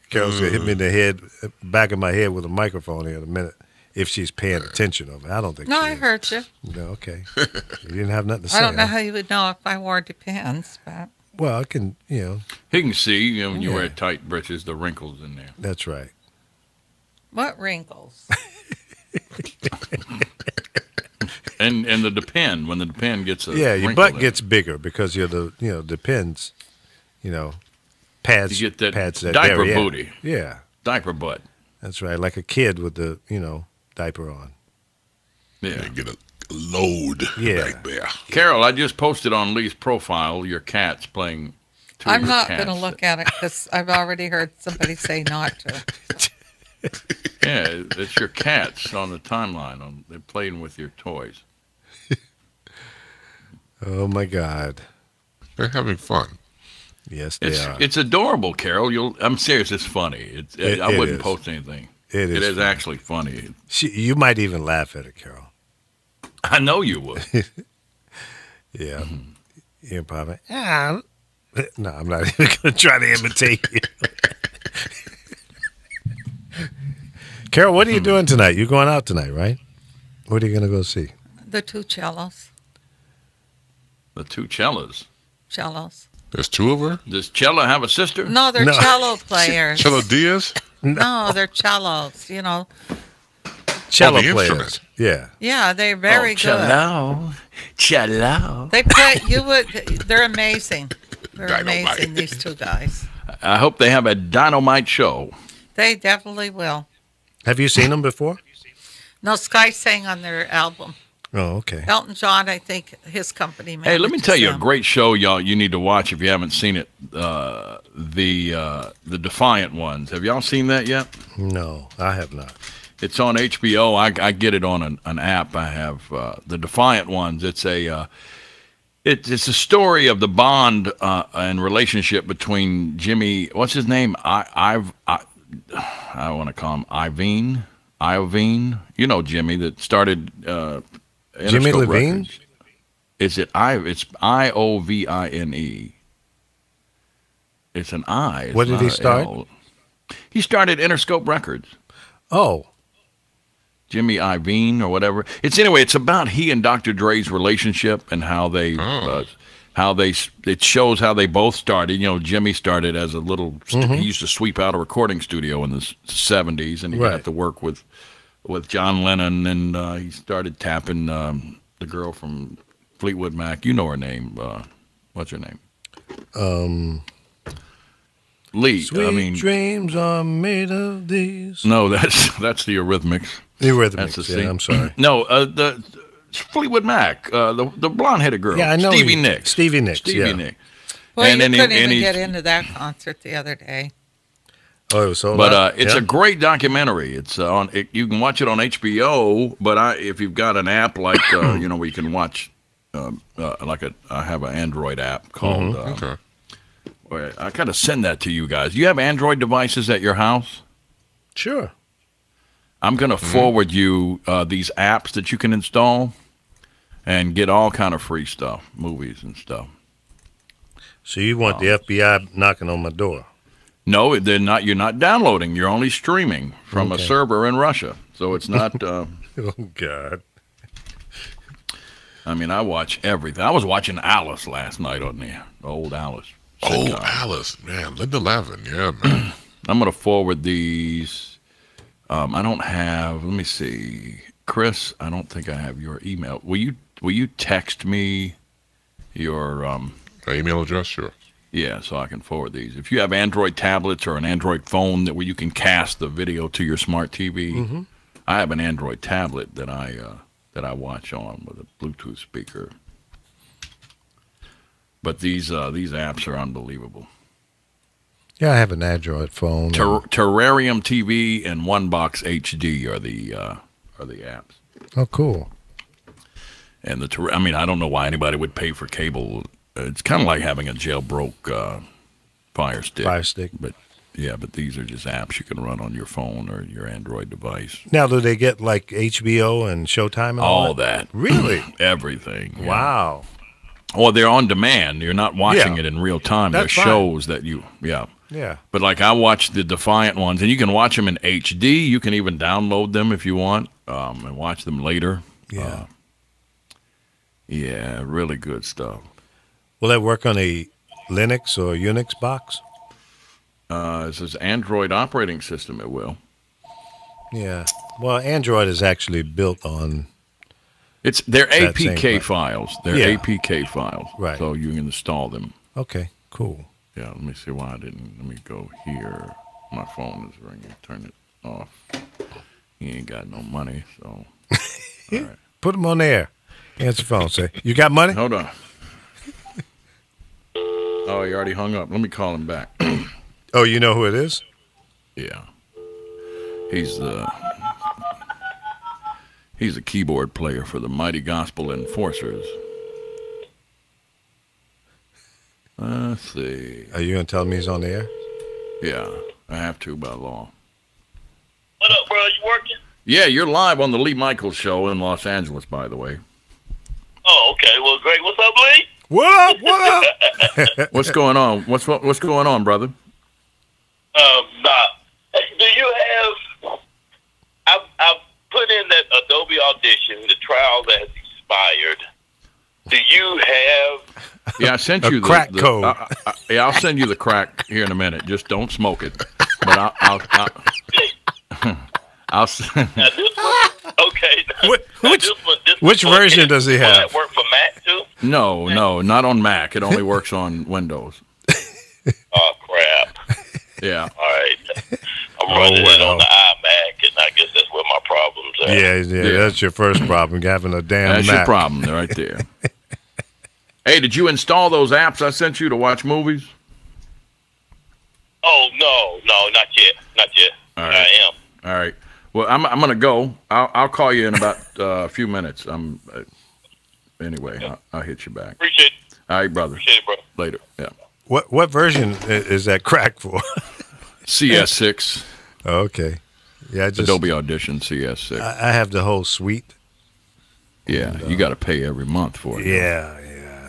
Carol's going to hit me in the head, back of my head with a microphone here in a minute if she's paying attention over. I don't think No, she I is. heard you. No, okay. You didn't have nothing to say. I don't know huh? how you would know if I wore Depends, but Well, I can, He can see when you Yeah. wear tight breeches, the wrinkles in there. that's right. what wrinkles? And the Depend, when the Depend gets a Yeah, your wrinkle butt in gets bigger because you're Depends, pads. You get that pads that diaper area. booty. Yeah, diaper butt. that's right. Like a kid with the, diaper on. Yeah. They get a load back there. Carol, I just posted on Lee's profile your cats playing. I'm not going to look at it because I've already heard somebody say not to. Yeah, it's your cats on the timeline. They're playing with your toys. Oh my God. They're having fun. Yes, they are. It's adorable, Carol. I'm serious. It's funny. I wouldn't is. post anything. It is funny. Actually funny. You might even laugh at it, Carol. I know you would. Yeah. You're probably, no, I'm not even going to try to imitate you. Carol, what are you doing tonight? You're going out tonight, right? What are you going to go see? The 2 cellos. The 2 cellos. Cellos. There's 2 of her? Does Cello have a sister? No, they're No. cello players. Cello Diaz? No, they're cellos. Cello the players. instrument. Yeah. Yeah, they're very good. Cello. They play. They're amazing. They're Dynamite. amazing. These 2 guys. I hope they have a dynamite show. They definitely will. Have you seen them before? No, Sky sang on their album. Oh, okay. Elton John, I think his company. Hey, let me tell you a manages great show, y'all. You need to watch if you haven't seen it. The Defiant Ones. Have y'all seen that yet? No, I have not. It's on HBO. I get it on an app. I have the Defiant Ones. It's a story of the bond and relationship between Jimmy. What's his name? I want to call him Iovine. You know Jimmy that started. Jimmy Interscope Levine? Records. It's Iovine. It's an I. It's What did not he a start? L. He started Interscope Records. Oh, Jimmy Iovine or whatever. It's about he and Dr. Dre's relationship and how they it shows how they both started. Jimmy started as a little he used to sweep out a recording studio in the 70s and he got to work with John Lennon and he started tapping the girl from Fleetwood Mac. You know her name. What's her name? Lee. sweet dreams are made of these. No, that's the Eurythmics. The Eurythmics. That's the Yeah, I'm sorry. No, the Fleetwood Mac, the blonde-headed girl. Yeah, I know. Stevie Nicks. Stevie Nicks. Stevie yeah. Nicks. Well, And you then he- couldn't and even he's- get into that concert the other day. Oh, it was so. But loud? it's Yeah. a great documentary. It's on. You can watch it on HBO. But if you've got an app like where you can watch, I have an Android app called. Okay. Where I gotta send that to you guys. You have Android devices at your house? Sure. I'm gonna forward you these apps that you can install, and get all kind of free stuff, movies and stuff. So you want the FBI knocking on my door? No, they're not. You're not downloading. You're only streaming from a server in Russia. So it's not. Oh God. I mean, I watch everything. I was watching Alice last night on the old Alice. Oh, Alice, man, Linda Lavin, yeah, man. I'm going to forward these. I don't have. Let me see, Chris. I don't think I have your email. Will you text me your email address? Sure. Yeah, so I can forward these. If you have Android tablets or an Android phone where you can cast the video to your smart TV, I have an Android tablet that I watch on with a Bluetooth speaker. But these apps are unbelievable. Yeah, I have an Android phone. Terrarium TV and OneBox HD are the apps. Oh, cool. And I don't know why anybody would pay for cable. It's kind of like having a jailbroke Fire Stick. Fire Stick. But these are just apps you can run on your phone or your Android device. Now, do they get like HBO and Showtime and all that? Really? Everything. Yeah. Wow. Well, they're on demand. You're not watching it in real time. There's shows that Yeah. But like I watch the Defiant ones, and you can watch them in HD. You can even download them if you want and watch them later. Yeah. Yeah, really good stuff. Will that work on a Linux or Unix box? It says Android operating system. It will. Yeah. Well, Android is actually built on. They're APK files. They're APK files. Right. So you can install them. Okay. Cool. Yeah. Let me see why I didn't. Let me go here. My phone is ringing. Turn it off. He ain't got no money, so. All right. Put him on the air. Answer the phone. Say, you got money? Hold on. Oh, he already hung up. Let me call him back. Oh, you know who it is? Yeah. He's a keyboard player for the Mighty Gospel Enforcers. Let's see. Are you going to tell me he's on the air? Yeah, I have to by law. What up, bro? You working? Yeah, you're live on the Lee Michaels Show in Los Angeles, by the way. Oh, okay. Well, great. What's up, Lee? What up? What up? What's going on? What's going on, brother? Do you have? I've put in that Adobe Audition. The trial that has expired. Do you have? Yeah, I sent you the crack code. I'll send you the crack here in a minute. Just don't smoke it. But I'll send. Now this one, okay. Which version does he have? Will that work for Mac too? No, not on Mac. It only works on Windows. Oh crap! Yeah. All right. I'm running it on the iMac, and I guess that's where my problems are. Yeah. That's your first problem, having a damn That's Mac. your problem right there. Hey, did you install those apps I sent you to watch movies? Oh no, not yet. All right. I am. All right. Well, I'm gonna go. I'll call you in about a few minutes. Anyway, I'll hit you back. Appreciate it. All right, brother. Appreciate it, bro. Later. Yeah. What version is that crack for? CS6. Okay. Yeah, Adobe Audition CS6. I have the whole suite. Yeah, you got to pay every month for it. Yeah.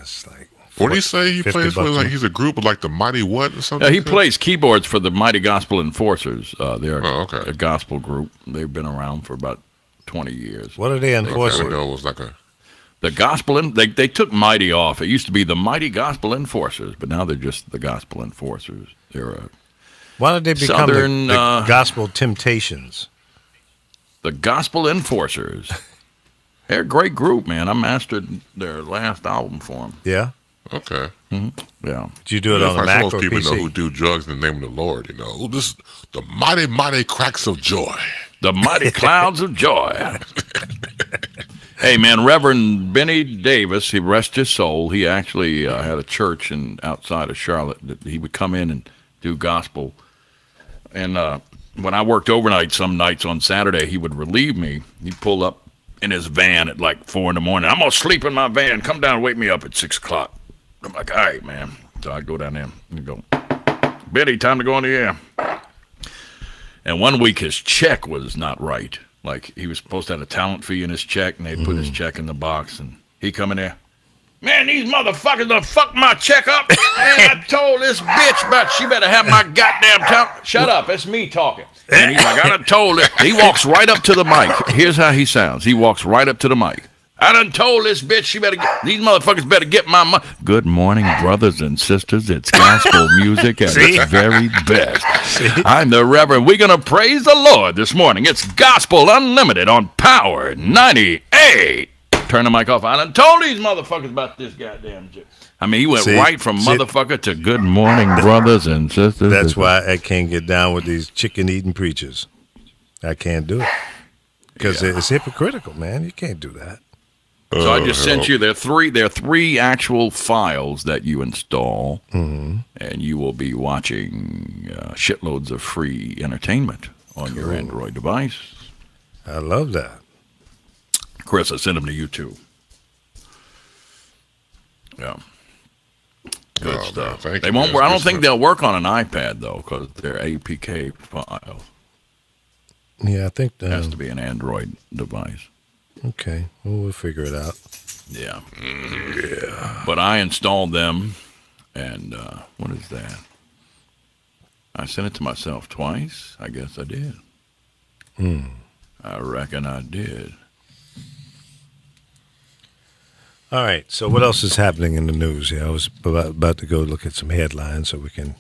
It's like. What do you say he plays with? Like he's a group of like the Mighty What or something? He plays keyboards for the Mighty Gospel Enforcers. They're a gospel group. They've been around for about 20 years. What are they enforcing? I know it was like a. The gospel, they took Mighty off. It used to be the Mighty Gospel Enforcers, but now they're just the Gospel Enforcers. They're why did they become the Gospel Temptations? The Gospel Enforcers. They're a great group, man. I mastered their last album for them. Yeah. Okay. Mm-hmm. Yeah. Did you do it on the Mac or most people PC? know who do drugs in the name of the Lord. This the mighty cracks of joy. The mighty clouds of joy. Hey, man, Reverend Benny Davis, he rest his soul. He actually had a church outside of Charlotte that he would come in and do gospel. And when I worked overnight some nights on Saturday, he would relieve me. He'd pull up in his van at like 4 a.m. I'm going to sleep in my van. Come down and wake me up at 6 o'clock. I'm like, all right, man. So I go down there and go, Benny, time to go on the air. And one week his check was not right. Like, he was supposed to have a talent fee in his check, and they put his check in the box, and He come in there. Man, these motherfuckers done fucked my check up. Man, I told this bitch about she better have my goddamn time. Shut up, it's me talking. And he's like, I done told it. He walks right up to the mic. Here's how he sounds. He walks right up to the mic. I done told this bitch she better get, these motherfuckers better get my money. Good morning, brothers and sisters. It's gospel music at its very best. I'm the Reverend. We're going to praise the Lord this morning. It's Gospel Unlimited on Power 98. Turn the mic off. I done told these motherfuckers about this goddamn shit. I mean, he went right from motherfucker to good morning, brothers and sisters. That's why I can't get down with these chicken-eating preachers. I can't do it. Because it's hypocritical, man. You can't do that. So I just sent you, there are three actual files that you install, and you will be watching shitloads of free entertainment on your Android device. I love that. Chris, I sent them to you too. Yeah. Good stuff. They won't. I don't think they'll work on an iPad though, because they're APK files. Yeah, I think it has to be an Android device. Okay, well, we'll figure it out. Yeah. Yeah. But I installed them, and what is that? I sent it to myself twice. I guess I did. I reckon I did. All right, so what else is happening in the news? Yeah, I was about to go look at some headlines so we can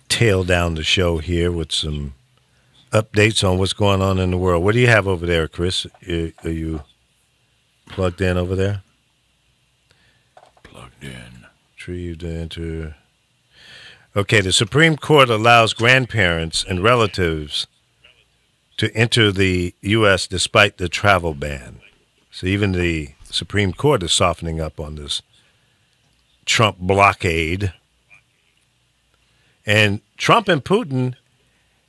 tail down the show here with some updates on what's going on in the world. What do you have over there, Chris? Are you plugged in over there? Plugged in. Retrieve to enter. Okay, the Supreme Court allows grandparents and relatives to enter the U.S. despite the travel ban. So even the Supreme Court is softening up on this Trump blockade. And Trump and Putin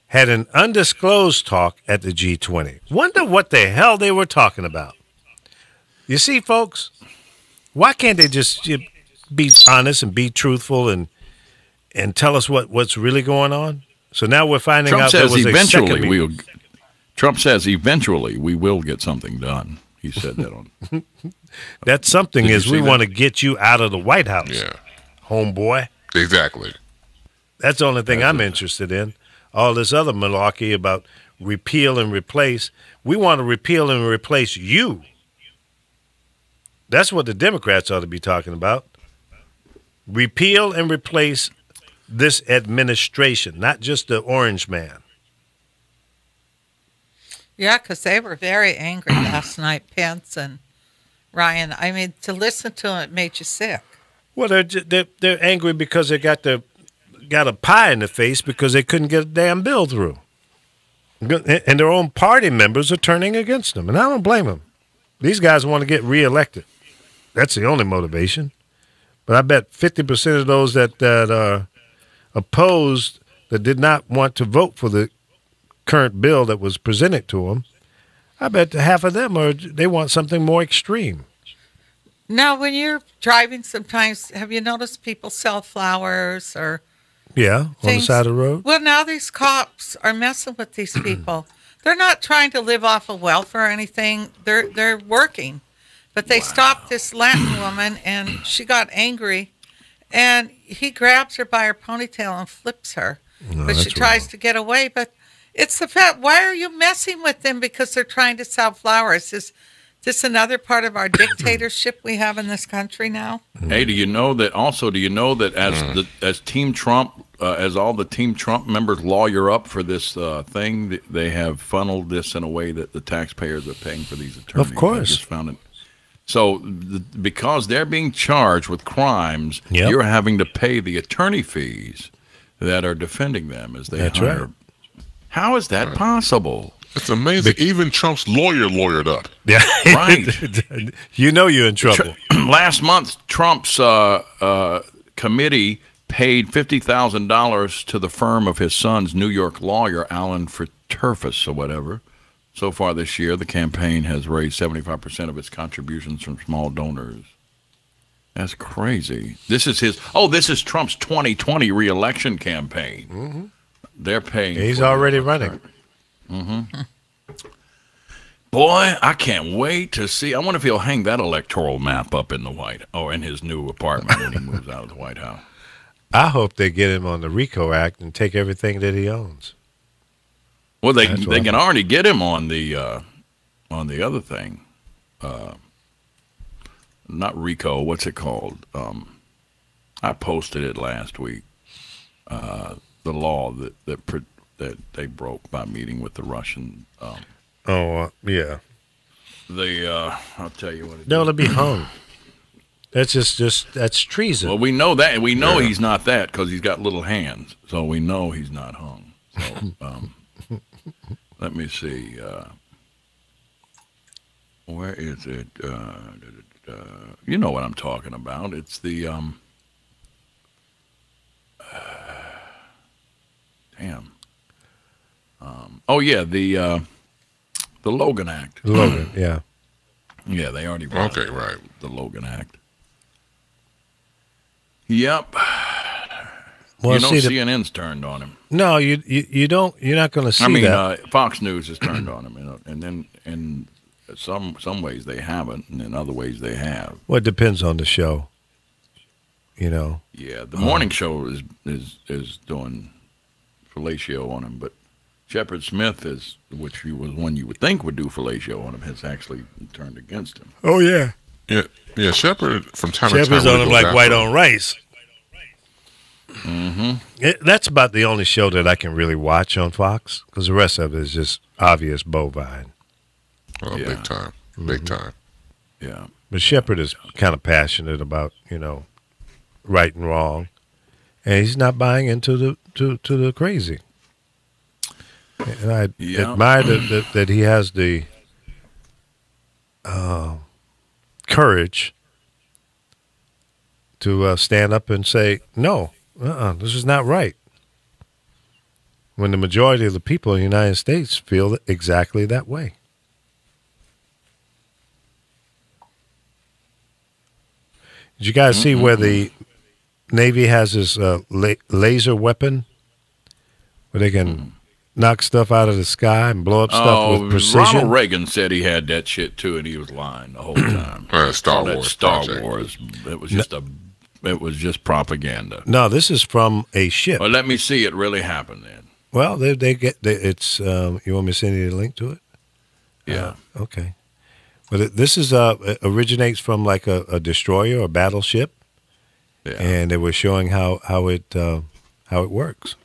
had an undisclosed talk at the G20. Wonder what the hell they were talking about. You see, folks, why can't they just be honest and be truthful and tell us what's really going on? So now we're finding out there was Trump says eventually we will get something done. He said that on. That something is we want to get you out of the White House, homeboy. Exactly. That's the only thing I'm interested in. All this other malarkey about repeal and replace. We want to repeal and replace you. That's what the Democrats ought to be talking about. Repeal and replace this administration, not just the orange man. Yeah, because they were very angry last night, Pence and Ryan. I mean, to listen to them, it made you sick. Well, they're angry because they got a pie in the face because they couldn't get a damn bill through. And their own party members are turning against them. And I don't blame them. These guys want to get reelected. That's the only motivation. But I bet 50% of those that are opposed, that did not want to vote for the current bill that was presented to them, I bet half of them they want something more extreme. Now, when you're driving sometimes, have you noticed people sell flowers or things on the side of the road? Well, now these cops are messing with these people. They're not trying to live off of welfare or anything. They're working. But they stopped this Latin woman, and she got angry, and he grabs her by her ponytail and flips her. But she tries to get away. But it's the fact, why are you messing with them? Because they're trying to sell flowers. Is this another part of our dictatorship we have in this country now? Hey, do you know that as Team Trump, as all the Team Trump members lawyer up for this thing, they have funneled this in a way that the taxpayers are paying for these attorneys. Of course. I just found it. So because they're being charged with crimes, you're having to pay the attorney fees that are defending them as they hire. Right. How is that possible? It's amazing. Even Trump's lawyered up. Yeah, right. You're in trouble. Last month, Trump's committee paid $50,000 to the firm of his son's New York lawyer, Alan Futerfas or whatever. So far this year, the campaign has raised 75% of its contributions from small donors. That's crazy. This is Trump's 2020 re-election campaign. Mm-hmm. They're paying. He's already running. Mm-hmm. Boy, I can't wait to see. I wonder if he'll hang that electoral map up in the in his new apartment when he moves out of the White House. I hope they get him on the RICO Act and take everything that he owns. Well, they can already get him on the other thing. Not RICO. What's it called? I posted it last week. The law that they broke by meeting with the Russian. Yeah. I'll tell you what. No, to be hung. That's just that's treason. Well, we know that. We know he's not that because he's got little hands. So we know he's not hung. So let me see. Where is it? You know what I'm talking about. It's the damn. The Logan Act. Logan, yeah. Yeah, they already brought right. The Logan Act. Yep. Well, CNN's turned on him. No, you don't. You're not going to see that. Fox News has turned on him, and then in some ways they haven't, and in other ways they have. Well, it depends on the show. Yeah, the morning show is doing fellatio on him, but Shepard Smith which was one you would think would do fellatio on him, has actually turned against him. Oh yeah. Yeah. Shepard from time to time. Shepard's on him like white on rice. Mm-hmm. That's about the only show that I can really watch on Fox because the rest of it is just obvious bovine. Oh, yeah. Big time. Big time. Yeah. But Shepard is kind of passionate about, right and wrong. And he's not buying into the crazy. And I admire that he has the courage to stand up and say, no, this is not right. When the majority of the people in the United States feel exactly that way. Did you guys see where the Navy has this laser weapon where they can knock stuff out of the sky and blow up stuff with precision? Ronald Reagan said he had that shit too, and he was lying the whole time. Star Wars. It was just propaganda. No, this is from a ship. Well, let me see it really happen then. Well, it's. You want me to send you the link to it? Yeah. Okay. But this is originates from like a destroyer or battleship, and they were showing how it works.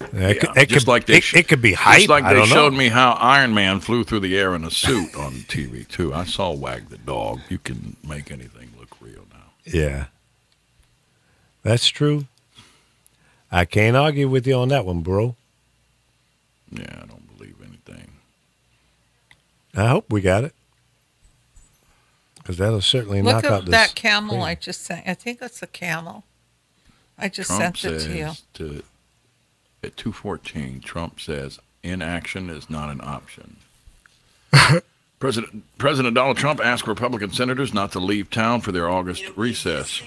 It could be hype. Just like they showed me how Iron Man flew through the air in a suit on TV too. I saw Wag the Dog. You can make anything look real now. Yeah, that's true. I can't argue with you on that one, bro. Yeah, I don't believe anything. I hope we got it. Because that'll certainly knock out this. Look at that camel I just sent. I think it's a camel. I just sent it to you. At 2:14, Trump says inaction is not an option. President Donald Trump asked Republican senators not to leave town for their August recess.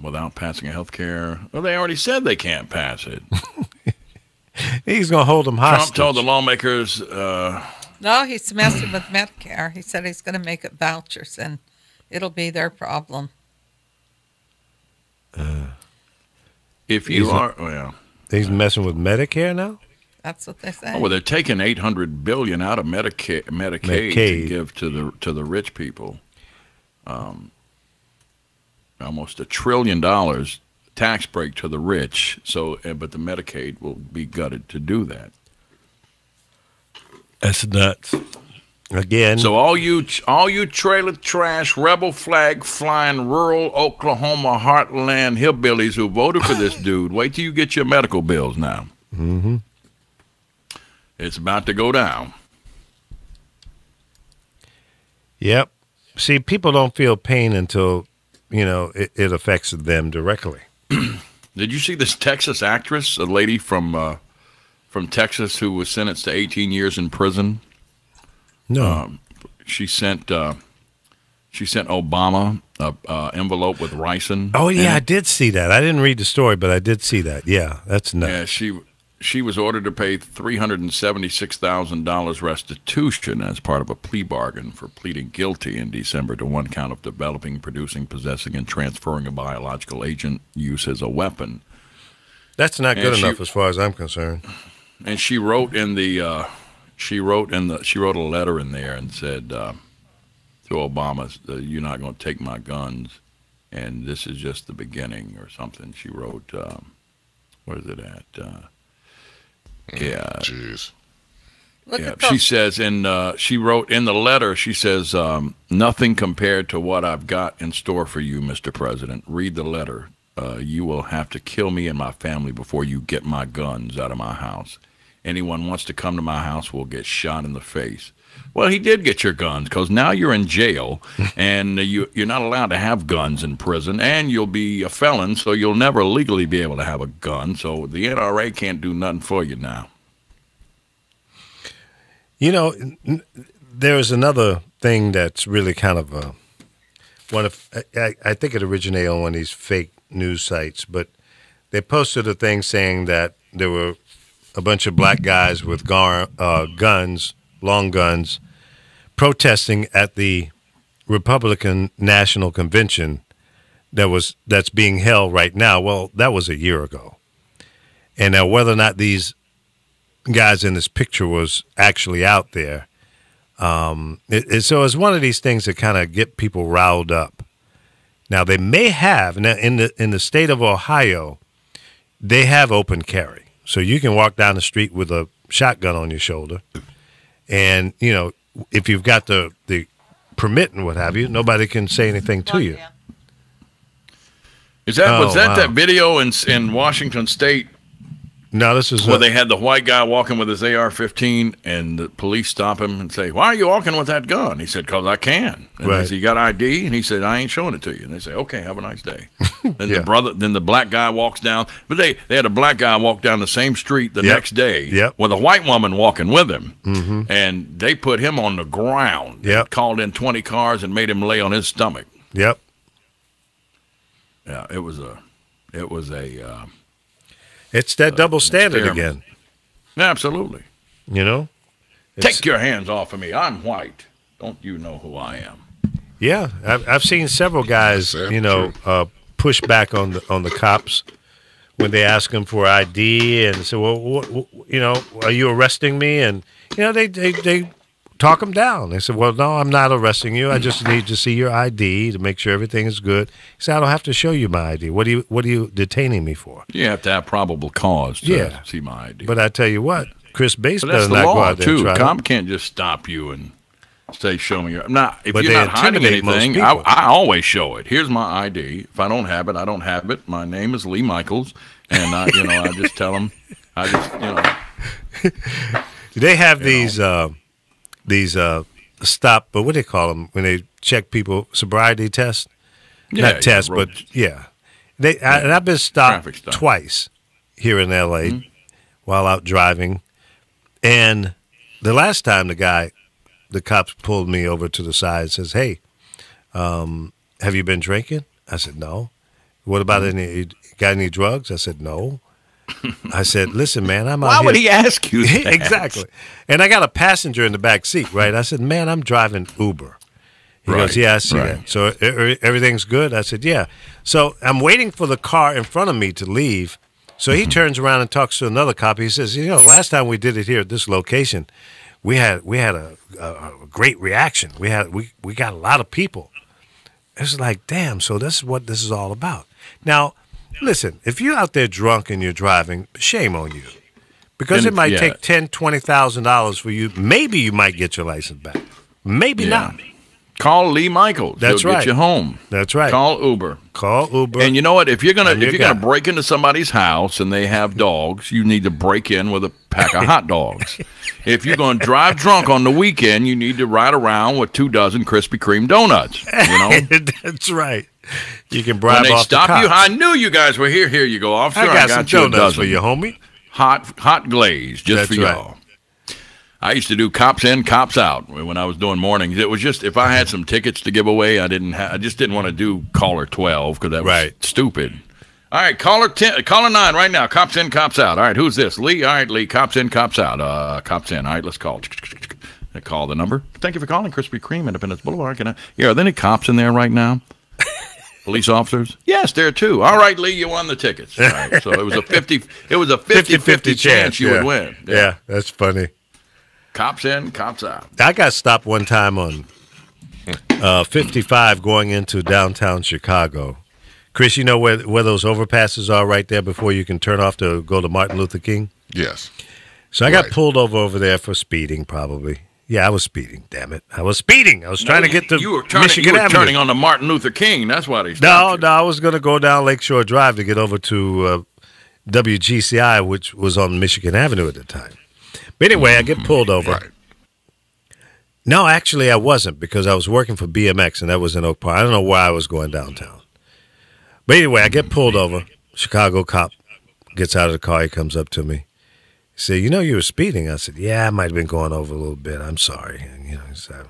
Without passing a health care. Well, they already said they can't pass it. He's going to hold them hostage. Trump told the lawmakers. No, he's messing with Medicare. He said he's going to make it vouchers, and it'll be their problem. If you he's messing with Medicare now. That's what they say. Oh, well, they're taking $800 billion out of Medicaid to give to the rich people. Almost $1 trillion tax break to the rich. So, but the Medicaid will be gutted to do that. That's nuts. Again. So all you trailer trash, rebel flag flying rural Oklahoma heartland hillbillies who voted for this dude, wait till you get your medical bills now. Mm-hmm. It's about to go down. Yep. See, people don't feel pain until, it affects them directly. Did you see this Texas actress, a lady from Texas who was sentenced to 18 years in prison? No. She sent Obama an envelope with ricin. Oh yeah, I did see that. I didn't read the story, but I did see that. Yeah, that's nuts. Yeah, she was ordered to pay $376,000 restitution as part of a plea bargain for pleading guilty in December to one count of developing, producing, possessing, and transferring a biological agent used as a weapon. That's not good enough as far as I'm concerned. And she wrote a letter in there and said to Obama, "You're not going to take my guns, and this is just the beginning," or something. She wrote, where is it at? Yeah. Jeez. She says she wrote in the letter, she says, "Nothing compared to what I've got in store for you, Mr. President. Read the letter. You will have to kill me and my family before you get my guns out of my house. Anyone wants to come to my house will get shot in the face." Well, he did get your guns, because now you're in jail, and you're not allowed to have guns in prison, and you'll be a felon, so you'll never legally be able to have a gun. So the NRA can't do nothing for you now. You know, there's another thing that's really kind of I think it originated on one of these fake news sites, but they posted a thing saying that there were a bunch of black guys with guns, long guns, protesting at the Republican National Convention that's being held right now. Well, that was a year ago. And now whether or not these guys in this picture was actually out there, so it's one of these things that kind of get people riled up. Now they may have in the state of Ohio, they have open carry, so you can walk down the street with a shotgun on your shoulder. And, you know, if you've got the permit and what have you, nobody can say anything to you. Was that video in Washington State? No, this is where they had the white guy walking with his AR-15, and the police stop him and say, "Why are you walking with that gun?" He said, "Because I can." And they say, "You got ID?" And he said, "I ain't showing it to you." And they say, "Okay, have a nice day." Then the black guy walks down, but they had a black guy walk down the same street the next day with a white woman walking with him, and they put him on the ground. Called in 20 cars and made him lay on his stomach. Yeah, it was a. It's that double standard again. Absolutely. You know? Take your hands off of me. I'm white. Don't you know who I am? Yeah. I've seen several guys, push back on the cops when they ask them for ID and say, "Well, are you arresting me?" And, they talk them down. They said, "Well, no, I'm not arresting you. I just need to see your ID to make sure everything is good." He said, "I don't have to show you my ID. What are you detaining me for?" You have to have probable cause to see my ID. But I tell you what, Chris Bass does not go out there and try. Cop can't just stop you and say, "Show me your." If you're not hiding anything, I always show it. Here's my ID. If I don't have it, I don't have it. My name is Lee Michaels, and I just tell them. They have these stop, but what do they call them when they check people, sobriety tests? Not tests, but and I've been stopped twice here in L.A. While out driving, and the last time the cops pulled me over to the side and says, "Hey, have you been drinking?" I said, "No." "What about got any drugs?" I said, "No." I said, "Listen, man, I'm out here." Why would he ask you that? Exactly. And I got a passenger in the back seat, right? I said, "Man, I'm driving Uber." He goes, "Yeah, I see that. So everything's good?" I said, "Yeah." So I'm waiting for the car in front of me to leave. So he turns around and talks to another cop. He says, "Last time we did it here at this location, we had a great reaction. We got a lot of people." It's like, damn, so this is what this is all about. Now, listen, if you're out there drunk and you're driving, shame on you. Because it might take $10,000, $20,000 for you. Maybe you might get your license back. Maybe not. Call Lee Michaels. That's He'll right. Get you home. That's right. Call Uber. And you know what? If you're gonna break into somebody's house and they have dogs, you need to break in with a pack of hot dogs. If you're gonna drive drunk on the weekend, you need to ride around with 24 Krispy Kreme donuts. That's right. You can bribe when they off stop the cops. you. I knew you guys were here. Here you go, officer. I got some you donuts for you, homie. Hot glaze just That's for right. y'all. I used to do cops in, cops out when I was doing mornings. It was just if I had some tickets to give away, I just didn't want to do caller 12 because that was stupid. All right, caller 9 right now. Cops in, cops out. All right, who's this? Lee? All right, Lee. Cops in, cops out. Cops in. All right, let's call. Call the number. Thank you for calling Krispy Kreme, Independence Boulevard. Are there any cops in there right now? Police officers? Yes, there are two. All right, Lee, you won the tickets. All right, so it was a 50-50 chance you would win. Yeah, that's funny. Cops in, cops out. I got stopped one time on 55 going into downtown Chicago. Chris, you know where those overpasses are right there before you can turn off to go to Martin Luther King? Yes. So I got pulled over there for speeding, probably. Yeah, I was speeding. Damn it, I was speeding. I was trying to get to Michigan Avenue. You were turning on to Martin Luther King. That's why they stopped you. I was going to go down Lakeshore Drive to get over to WGCI, which was on Michigan Avenue at the time. But anyway, I get pulled over. Right. No, actually, I wasn't because I was working for BMX, and that was in Oak Park. I don't know why I was going downtown. But anyway, I get pulled over. Chicago cop gets out of the car. He comes up to me. He said, you know, you were speeding. I said, yeah, I might have been going over a little bit. I'm sorry. And, so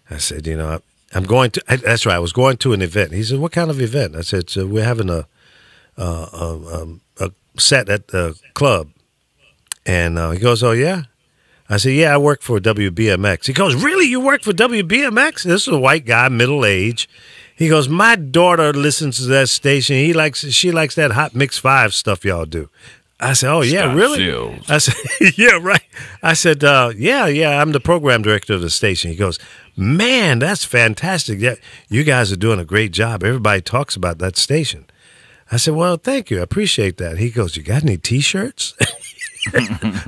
I said, I'm going to, that's right, I was going to an event. He said, what kind of event? I said, so we're having a set at the club. And he goes, oh, yeah? I said, yeah, I work for WBMX. He goes, really? You work for WBMX? This is a white guy, middle age. He goes, my daughter listens to that station. She likes that Hot Mix 5 stuff y'all do. I said, oh, yeah, Scott really? Seals. I said, yeah, right. I said, yeah, I'm the program director of the station. He goes, man, that's fantastic. Yeah, you guys are doing a great job. Everybody talks about that station. I said, well, thank you. I appreciate that. He goes, you got any T-shirts?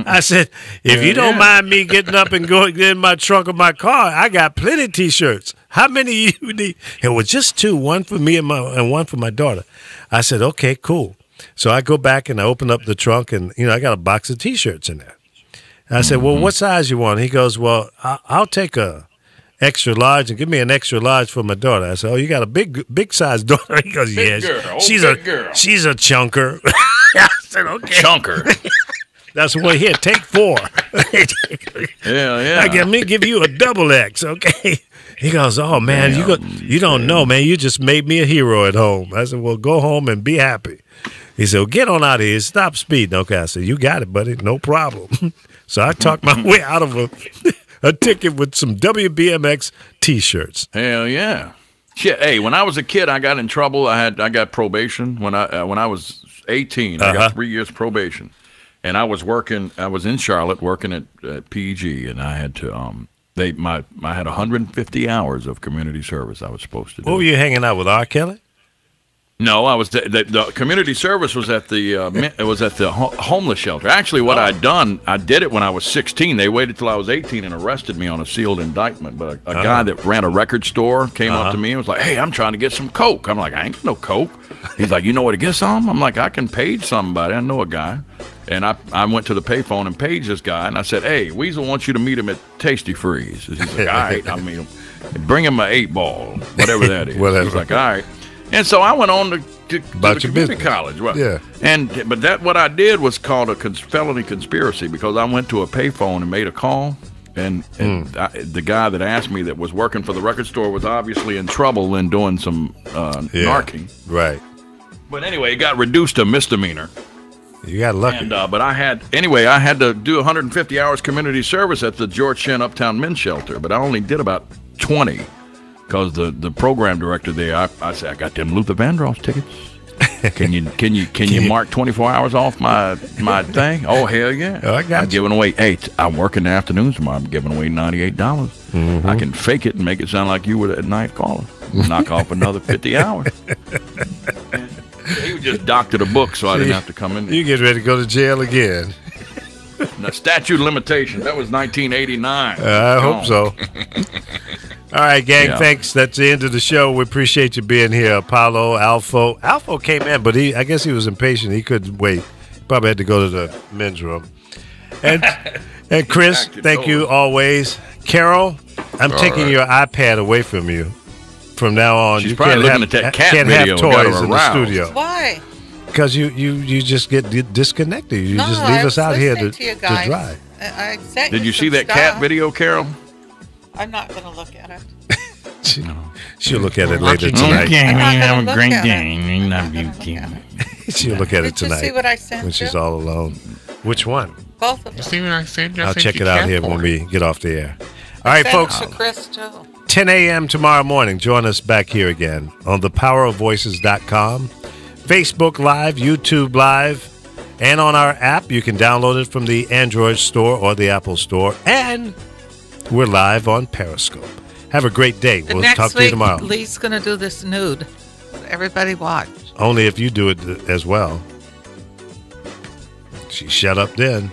I said, if you don't mind me getting up and going in my trunk of my car, I got plenty of T-shirts. How many you need? It was just two, one for me and one for my daughter. I said, okay, cool. So I go back and I open up the trunk and, I got a box of T-shirts in there. And I said, well, what size you want? He goes, well, I'll take a extra large and give me an extra large for my daughter. I said, oh, you got a big size daughter? He goes, yes. She's a chunker. I said, okay. Chunker. That's what, here, take 4. Yeah. Let me give you a double X, okay? He goes, oh, man, you don't know, man. You just made me a hero at home. I said, well, go home and be happy. He said, well, get on out of here. Stop speeding. Okay, I said, you got it, buddy. No problem. So I talked my way out of a ticket with some WBMX T-shirts. Hell yeah. Shit, hey, when I was a kid, I got in trouble. I got probation. When I was 18, I got 3 years probation. And I was in Charlotte working at PG, and I had to, I had 150 hours of community service I was supposed to do. What were you hanging out with, R. Kelly? No, I was the community service was at the homeless shelter. Actually, what I'd done, I did it when I was 16. They waited till I was 18 and arrested me on a sealed indictment. But a guy that ran a record store came up to me and was like, "Hey, I'm trying to get some coke." I'm like, "I ain't got no coke." He's like, "You know where to get some?" I'm like, "I can page somebody. I know a guy." And I went to the payphone and paged this guy, and I said, "Hey, Weasel wants you to meet him at Tasty Freeze." He's like, "All right, I'll meet him. Bring him an 8-ball, whatever that is." Whatever. He's like, "All right." And so I went on to the community college. Right? Yeah. But what I did was called a felony conspiracy because I went to a payphone and made a call. And the guy that asked me that was working for the record store was obviously in trouble and doing some narking. Right. But anyway, it got reduced to misdemeanor. You got lucky. And, but I had to do 150 hours community service at the George Shen Uptown Men's Shelter, but I only did about 20 because the program director there, I said, I got them Luther Vandross tickets. Can you mark 24 hours off my thing? Oh, hell yeah. Oh, I got I'm giving away, I'm working the afternoons tomorrow. I'm giving away $98. Mm-hmm. I can fake it and make it sound like you were at night caller. Knock off another 50 hours. He just doctored a book so I didn't have to come in there. You get ready to go to jail again. The statute of limitations, that was 1989. I hope so. All right, gang, thanks. That's the end of the show. We appreciate you being here. Apollo, Alpha. Alpha came in, but I guess he was impatient. He couldn't wait. Probably had to go to the men's room. And Chris, thank you always. Carol, I'm taking your iPad away from you. From now on, she's probably looking at that cat can't video have toys in the studio. Why? Because you just get disconnected. You just leave us out here to dry. Did you see that cat video, Carol? I'm not going to look at it. She'll look at it later tonight. Okay, I'm not have a gonna great look at day. We love you, too. She'll look at it Did you tonight. see what I sent when you? she's all alone. Which one? Both of You them. see what I said? I'll check it out here when we get off the air. All right, Sent folks. it to Chris, too. 10 a.m. tomorrow morning. Join us back here again on thepowerofvoices.com, Facebook Live, YouTube Live, and on our app. You can download it from the Android store or the Apple store. And we're live on Periscope. Have a great day. We'll Next talk to week, you tomorrow. Lee's going to do this nude. Everybody watch. Only if you do it as well. She shut up then.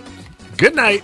Good night.